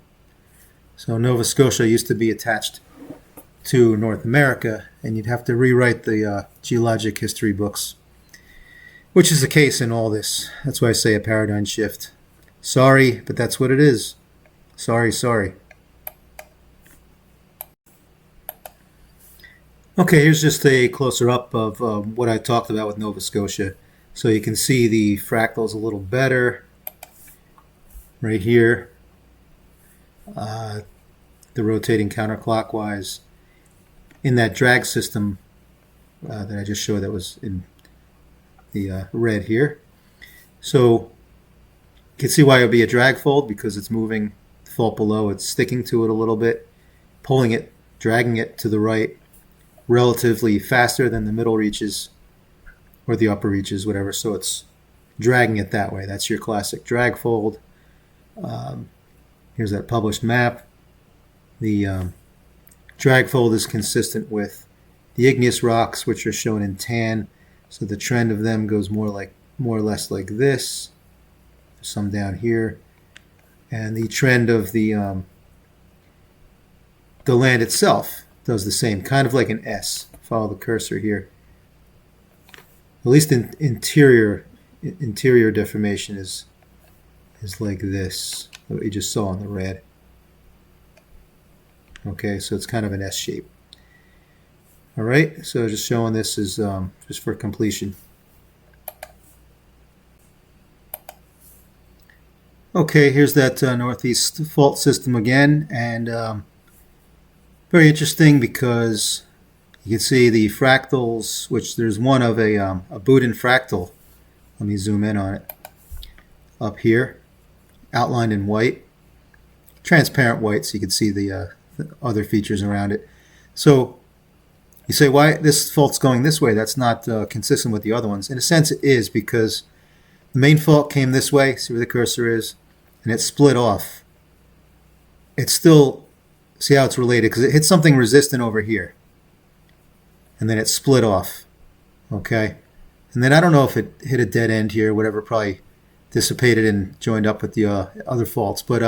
So Nova Scotia used to be attached to North America, and you'd have to rewrite the geologic history books, which is the case in all this. That's why I say a paradigm shift. Sorry, but that's what it is. Sorry. Okay, here's just a closer up of what I talked about with Nova Scotia. So you can see the fractals a little better right here. The rotating counterclockwise in that drag system that I just showed that was in the red here. So you can see why it would be a drag fold because it's moving the fault below. It's sticking to it a little bit, pulling it, dragging it to the right relatively faster than the middle reaches or the upper reaches, whatever. So it's dragging it that way. That's your classic drag fold. Here's that published map. The drag fold is consistent with the igneous rocks, which are shown in tan. So the trend of them goes more or less like this. Some down here, and the trend of the land itself does the same, kind of like an S. Follow the cursor here. At least in interior deformation is like this, what you just saw in the red. Okay, so it's kind of an S shape. All right, so just showing this is just for completion. Okay, here's that northeast fault system again, and very interesting because you can see the fractals, which there's one of a Boudin fractal. Let me zoom in on it. Up here, outlined in white, transparent white, so you can see the other features around it. So you say, why this fault's going this way? That's not consistent with the other ones. In a sense, it is, because the main fault came this way. See where the cursor is? And it split off. It's still, see how it's related? Because it hit something resistant over here. And then it split off. Okay? And then I don't know if it hit a dead end here, whatever, probably dissipated and joined up with the other faults. But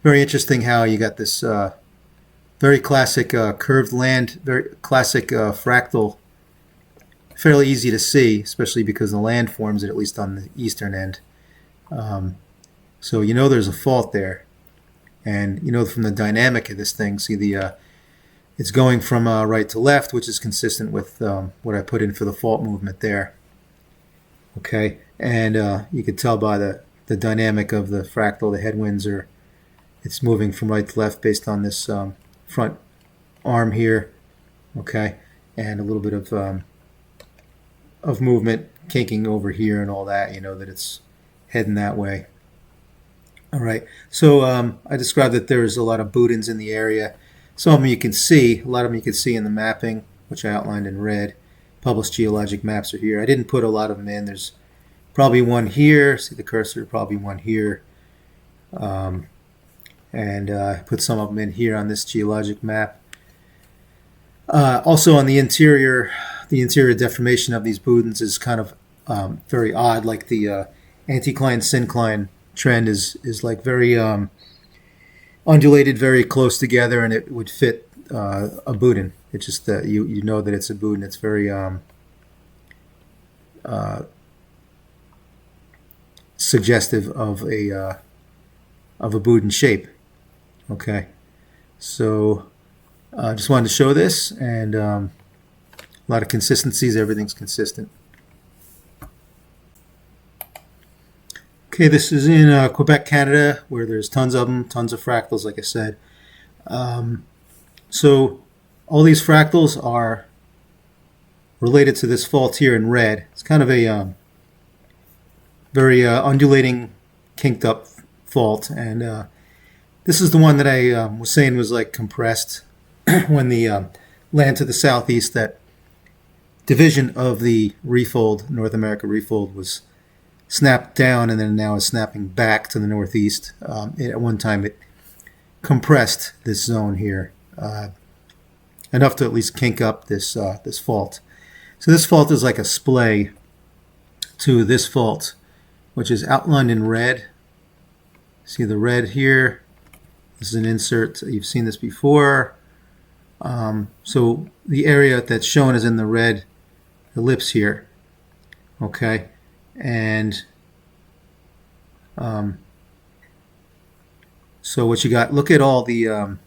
very interesting how you got this very classic curved land, very classic fractal. Fairly easy to see, especially because the land forms it, at least on the eastern end. So you know there's a fault there. And you know from the dynamic of this thing, see it's going from right to left, which is consistent with what I put in for the fault movement there. Okay, and you can tell by the dynamic of the fractal, the headwinds it's moving from right to left based on this front arm here. Okay, and a little bit of movement kinking over here and all that. You know that it's heading that way. All right, so I described that there's a lot of Boudins in the area. Some of them you can see, a lot of them you can see in the mapping, which I outlined in red. Published geologic maps are here. I didn't put a lot of them in. There's probably one here. See the cursor? Probably one here. And I put some of them in here on this geologic map. Also on the interior deformation of these Boudins is kind of very odd. Like the anticline-syncline trend is like very undulated, very close together, and it would fit a Boudin. It's just that you know that it's a Boudin. It's very suggestive of a Boudin shape. Okay, so I just wanted to show this, and a lot of consistencies. Everything's consistent. Okay, this is in Quebec, Canada, where there's tons of them, tons of fractals, like I said. So all these fractals are related to this fault here in red. It's kind of a very undulating, kinked up fault, and this is the one that I was saying was like compressed when the land to the southeast, that division of the refold, North America refold, was snapped down and then now is snapping back to the northeast. At one time it compressed this zone here enough to at least kink up this fault. So this fault is like a splay to this fault, which is outlined in red. See the red here? This is an insert. You've seen this before. So the area that's shown is in the red ellipse here. Okay. And so what you got, look at all the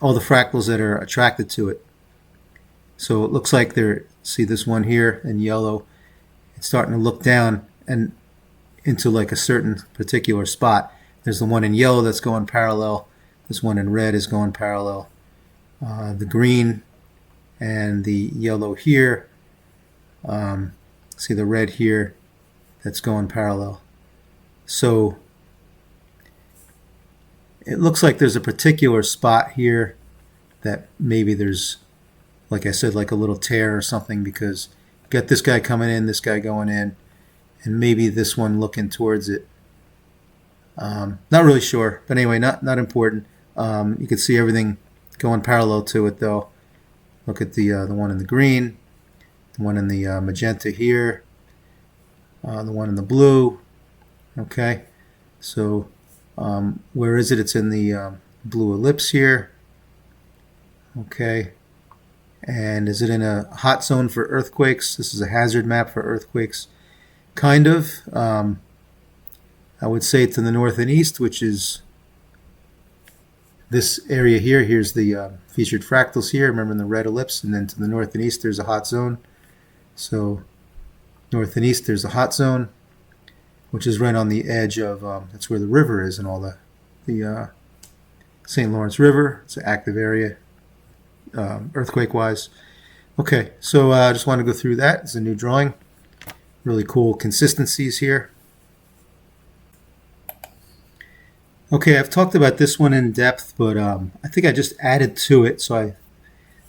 fractals that are attracted to it. So it looks like see this one here in yellow, it's starting to look down and into like a certain particular spot. There's the one in yellow that's going parallel. This one in red is going parallel. The green and the yellow here. See the red here that's going parallel. So it looks like there's a particular spot here that maybe there's, like I said, like a little tear or something, because you got this guy coming in, this guy going in, and maybe this one looking towards it. Not really sure, but anyway, not important. You can see everything going parallel to it, though. Look at the one in the green, the one in the magenta here, the one in the blue. Okay, so where is it? It's in the blue ellipse here. Okay, and is it in a hot zone for earthquakes? This is a hazard map for earthquakes. Kind of. I would say to the north and east, which is this area here. Here's the featured fractals here. Remember in the red ellipse, and then to the north and east there's a hot zone. So north and east there's a hot zone, which is right on the edge of that's where the river is and all the St. Lawrence River. It's an active area, earthquake-wise. Okay, so I just want to go through that. It's a new drawing. Really cool consistencies here. Okay, I've talked about this one in depth, but I think I just added to it, so I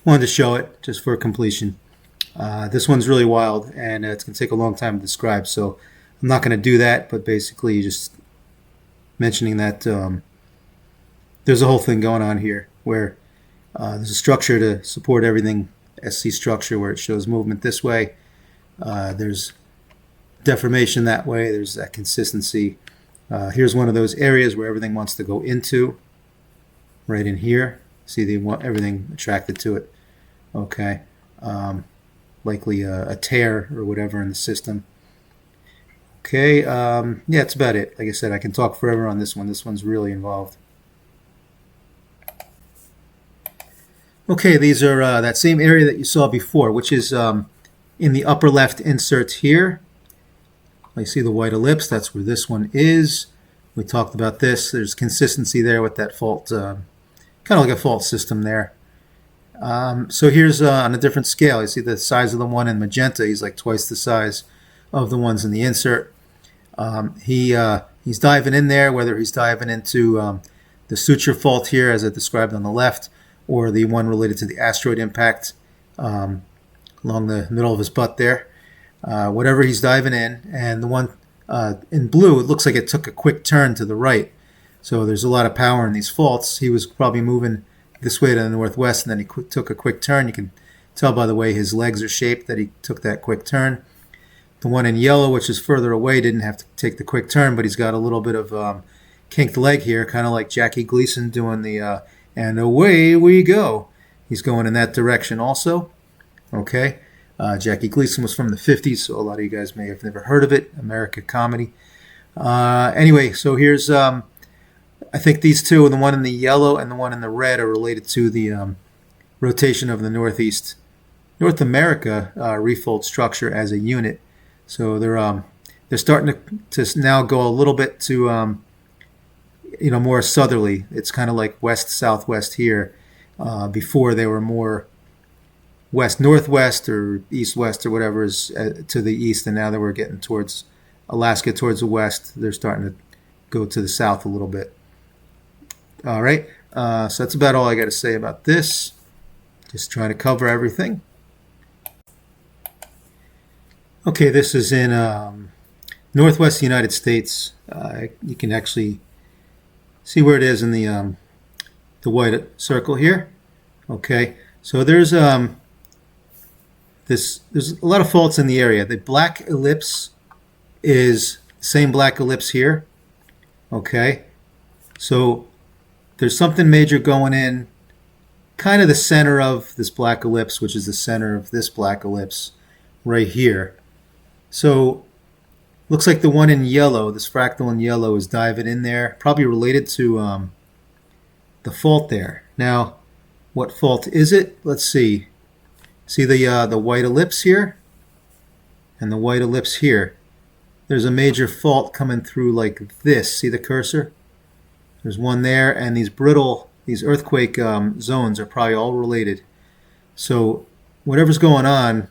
wanted to show it just for completion. This one's really wild, and it's going to take a long time to describe, so I'm not going to do that, but basically just mentioning that there's a whole thing going on here where there's a structure to support everything, SC structure, where it shows movement this way. There's deformation that way. There's that consistency. Here's one of those areas where everything wants to go into, right in here. See, they want everything attracted to it. Okay, likely a tear or whatever in the system. Okay, yeah, that's about it. Like I said, I can talk forever on this one. This one's really involved. Okay, these are that same area that you saw before, which is in the upper left insert here. I see the white ellipse. That's where this one is. We talked about this. There's consistency there with that fault, kind of like a fault system there. So here's on a different scale. You see the size of the one in magenta. He's like twice the size of the ones in the insert. He's diving in there, whether he's diving into the suture fault here, as I described on the left, or the one related to the asteroid impact along the middle of his butt there. Whatever he's diving in, and the one in blue, it looks like it took a quick turn to the right. So there's a lot of power in these faults. He was probably moving this way to the northwest, and then he took a quick turn. You can tell by the way his legs are shaped that he took that quick turn. The one in yellow, which is further away, didn't have to take the quick turn, but he's got a little bit of kinked leg here, kind of like Jackie Gleason doing the and away we go. He's going in that direction also. Okay. Jackie Gleason was from the 50s, so a lot of you guys may have never heard of it. America comedy. Anyway, so here's, I think these two, the one in the yellow and the one in the red, are related to the rotation of the North America refold structure as a unit. So they're starting to now go a little bit to more southerly. It's kind of like west-southwest here. Before they were more west-northwest or east-west or whatever is to the east, and now that we're getting towards Alaska, towards the west, they're starting to go to the south a little bit. All right, so that's about all I got to say about this. Just trying to cover everything. Okay, this is in northwest United States. You can actually see where it is in the white circle here. Okay, so there's a lot of faults in the area. The black ellipse is the same black ellipse here. Okay, so there's something major going in kind of the center of this black ellipse, which is the center of this black ellipse right here. So looks like the one in yellow, this fractal in yellow, is diving in there, probably related to the fault there. Now, what fault is it? Let's see. See the white ellipse here and the white ellipse here. There's a major fault coming through like this. See the cursor? There's one there, and these earthquake zones are probably all related. So whatever's going on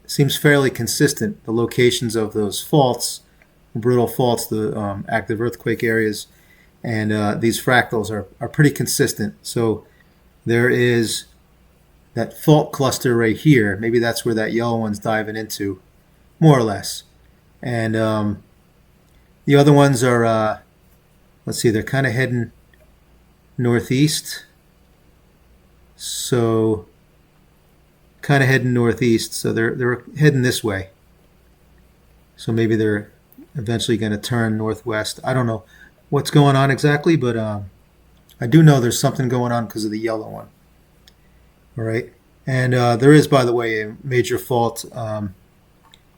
seems fairly consistent. The locations of those faults, brittle faults, the active earthquake areas, and these fractals are pretty consistent. So there is that fault cluster right here. Maybe that's where that yellow one's diving into, more or less. And the other ones are let's see, they're kind of heading northeast. So kind of heading northeast. So they're heading this way. So maybe they're eventually going to turn northwest. I don't know what's going on exactly, but I do know there's something going on because of the yellow one. All right. And there is, by the way, a major fault on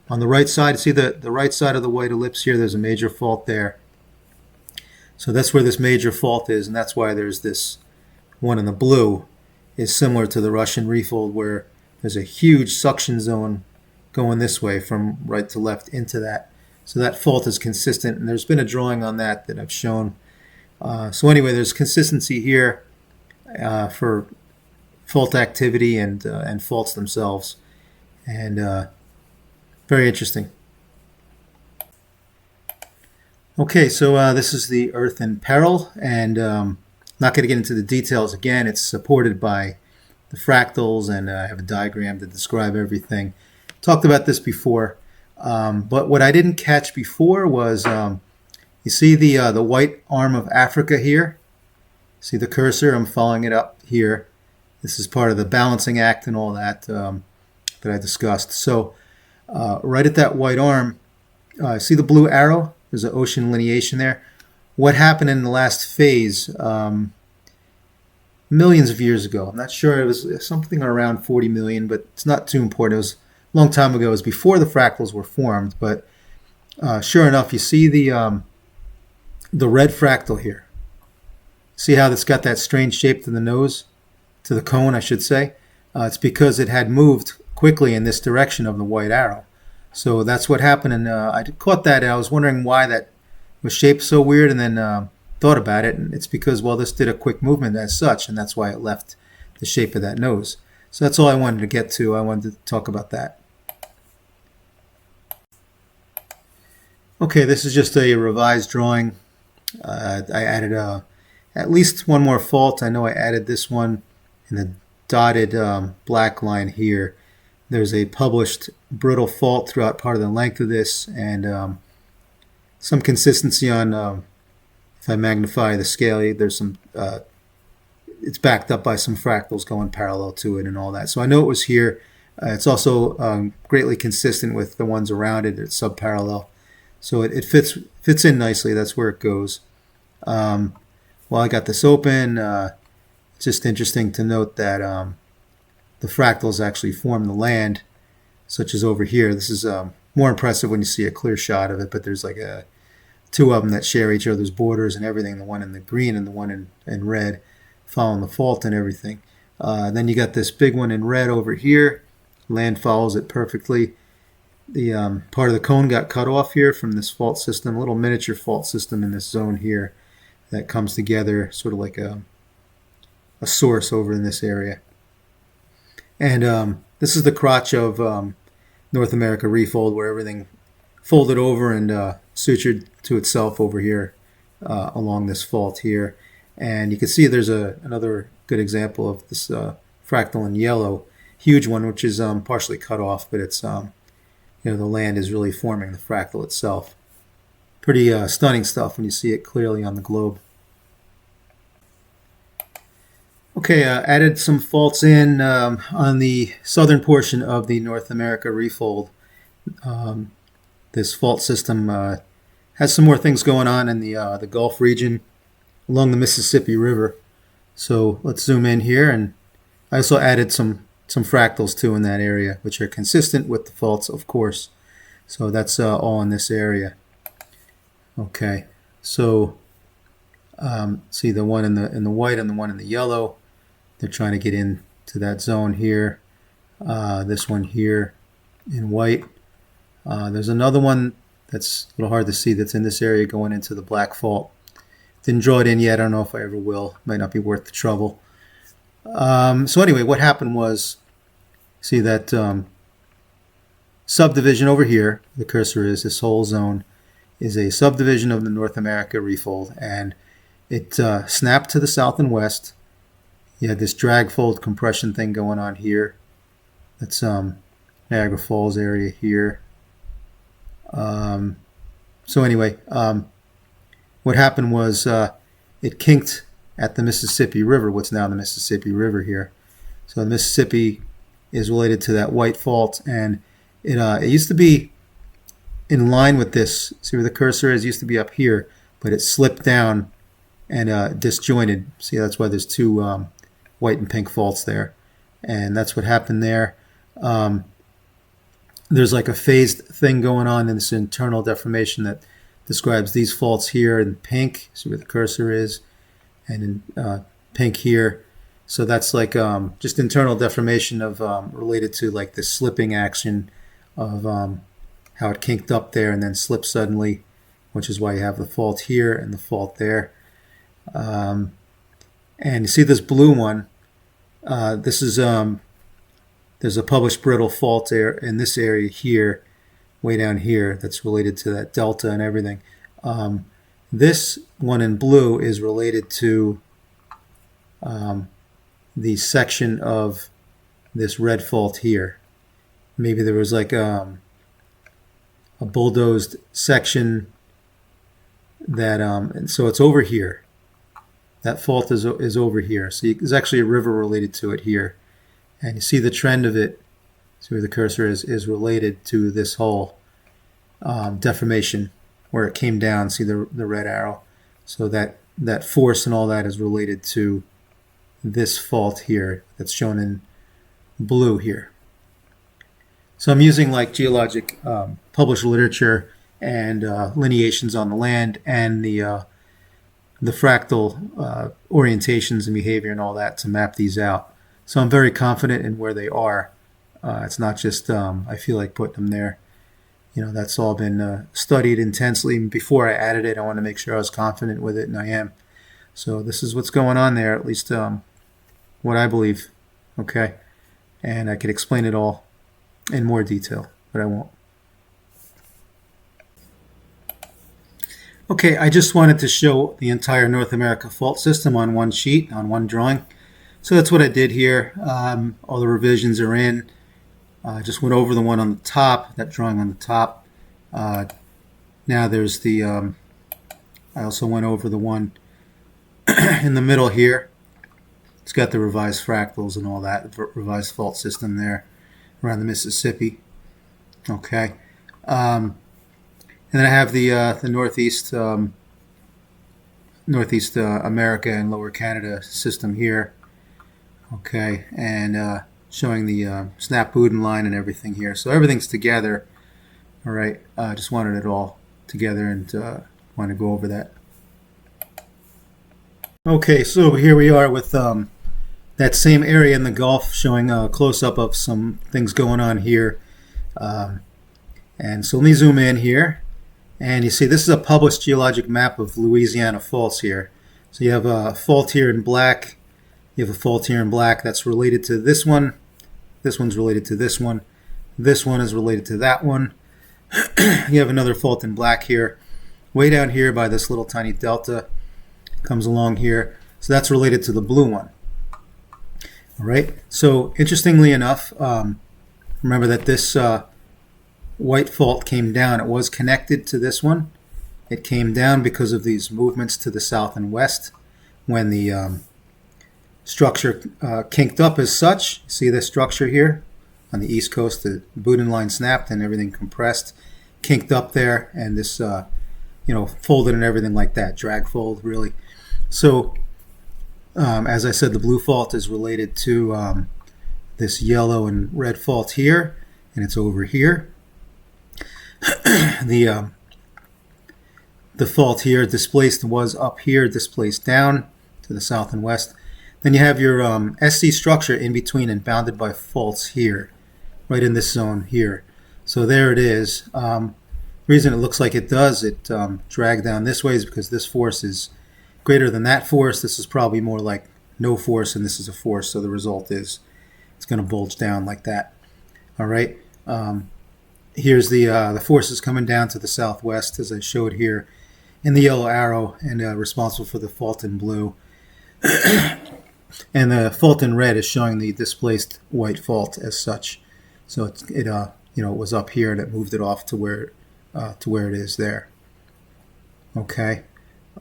the right side. See the right side of the white ellipse here? There's a major fault there. So that's where this major fault is, and that's why there's this one in the blue is similar to the Russian refold, where there's a huge suction zone going this way from right to left into that. So that fault is consistent, and there's been a drawing on that I've shown. So anyway, there's consistency here for fault activity and faults themselves, and very interesting. Okay, so this is the Earth in peril, and not going to get into the details again. It's supported by the fractals, and I have a diagram to describe everything. Talked about this before, but what I didn't catch before was you see the white arm of Africa here. See the cursor? I'm following it up here. This is part of the balancing act and all that that I discussed. So right at that white arm, see the blue arrow? There's an ocean lineation there. What happened in the last phase millions of years ago? I'm not sure. It was something around 40 million, but it's not too important. It was a long time ago. It was before the fractals were formed. But sure enough, you see the red fractal here. See how it's got that strange shape to the nose? To the cone, I should say. It's because it had moved quickly in this direction of the white arrow. So that's what happened, and I caught that, and I was wondering why that was shaped so weird, and then thought about it, and it's because, well, this did a quick movement as such, and that's why it left the shape of that nose. So that's all I wanted to get to. I wanted to talk about that. Okay, this is just a revised drawing. I added at least one more fault. I know I added this one in the dotted black line here. There's a published brittle fault throughout part of the length of this, and some consistency on, if I magnify the scale, there's some, it's backed up by some fractals going parallel to it and all that. So I know it was here. It's also greatly consistent with the ones around it. It's subparallel. So it fits in nicely. That's where it goes. While I got this open, it's just interesting to note that the fractals actually form the land, such as over here. This is more impressive when you see a clear shot of it, but there's like two of them that share each other's borders and everything, the one in the green and the one in red, following the fault and everything. Then you got this big one in red over here. Land follows it perfectly. The part of the cone got cut off here from this fault system, a little miniature fault system in this zone here that comes together sort of like a source over in this area. And this is the crotch of North America refold, where everything folded over and sutured to itself over here along this fault here. And you can see there's another good example of this fractal in yellow, huge one, which is partially cut off, but it's the land is really forming the fractal itself. Pretty stunning stuff when you see it clearly on the globe. Okay, added some faults in on the southern portion of the North America refold. This fault system has some more things going on in the Gulf region along the Mississippi River. So let's zoom in here, and I also added some fractals too in that area, which are consistent with the faults, of course. So that's all in this area. Okay, so see the one in the white and the one in the yellow. They're trying to get into that zone here. This one here in white. There's another one that's a little hard to see that's in this area going into the black fault. Didn't draw it in yet. I don't know if I ever will. Might not be worth the trouble. So anyway, what happened was, see that subdivision over here, the cursor is, this whole zone is a subdivision of the North America refold, and it snapped to the south and west. You had this drag fold compression thing going on here. That's Niagara Falls area here. So anyway, what what happened was it kinked at the Mississippi River, what's now the Mississippi River here. So the Mississippi is related to that white fault, and it used to be in line with this. See where the cursor is? It used to be up here, but it slipped down and disjointed. See, that's why there's two white and pink faults there, and that's what happened there. There's like a phased thing going on in this internal deformation that describes these faults here in pink. See where the cursor is, and in pink here. So that's like just internal deformation of related to like the slipping action of how it kinked up there and then slipped suddenly, which is why you have the fault here and the fault there. And you see this blue one. This is there's a published brittle fault there in this area here, way down here, that's related to that delta and everything. This one in blue is related to the section of this red fault here. Maybe there was like a bulldozed section that, and so it's over here. That fault is over here. So there's actually a river related to it here. And you see the trend of it, see where the cursor is related to this whole deformation where it came down. See the red arrow? So that force and all that is related to this fault here that's shown in blue here. So I'm using like geologic published literature and lineations on the land and the fractal orientations and behavior and all that to map these out. So I'm very confident in where they are. It's not just I feel like putting them there. You know, that's all been studied intensely. Before I added it, I want to make sure I was confident with it, and I am. So this is what's going on there, at least what I believe. Okay, and I could explain it all in more detail, but I won't. Okay, I just wanted to show the entire North America fault system on one sheet, on one drawing. So that's what I did here. All the revisions are in. I just went over the one on the top, that drawing on the top. Now there's the, I also went over the one in the middle here. It's got the revised fractals and all that, the revised fault system there around the Mississippi. Okay. And then I have the Northeast America and Lower Canada system here. Okay, and showing the snap Boudin line and everything here. So everything's together. All right, I just wanted it all together and want to go over that. Okay, so here we are with that same area in the Gulf, showing a close-up of some things going on here. And so let me zoom in here. And you see this is a published geologic map of Louisiana faults here. So you have a fault here in black. You have a fault here in black that's related to this one. This one's related to this one. This one is related to that one. You have another fault in black here. Way down here by this little tiny delta. Comes along here. So that's related to the blue one. All right. So interestingly enough, remember that this white fault came down. It was connected to this one. It came down because of these movements to the south and west when the structure kinked up as such. See this structure here on the east coast, the Boudin line snapped and everything compressed, kinked up there, and this folded and everything like that, drag fold really. So as I said, the blue fault is related to this yellow and red fault here, and it's over here. The fault here displaced was up here, displaced down to the south and west. Then you have your SC structure in between and bounded by faults here, right in this zone here. So there it is. The reason it looks like it does, it dragged down this way is because this force is greater than that force. This is probably more like no force, and this is a force. So the result is it's going to bulge down like that. All right. Here's the forces coming down to the southwest, as I showed here in the yellow arrow, and responsible for the fault in blue. And the fault in red is showing the displaced white fault as such. So it was up here and it moved it off to where it is there. Okay.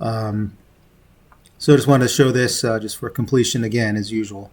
So I just wanted to show this just for completion again, as usual.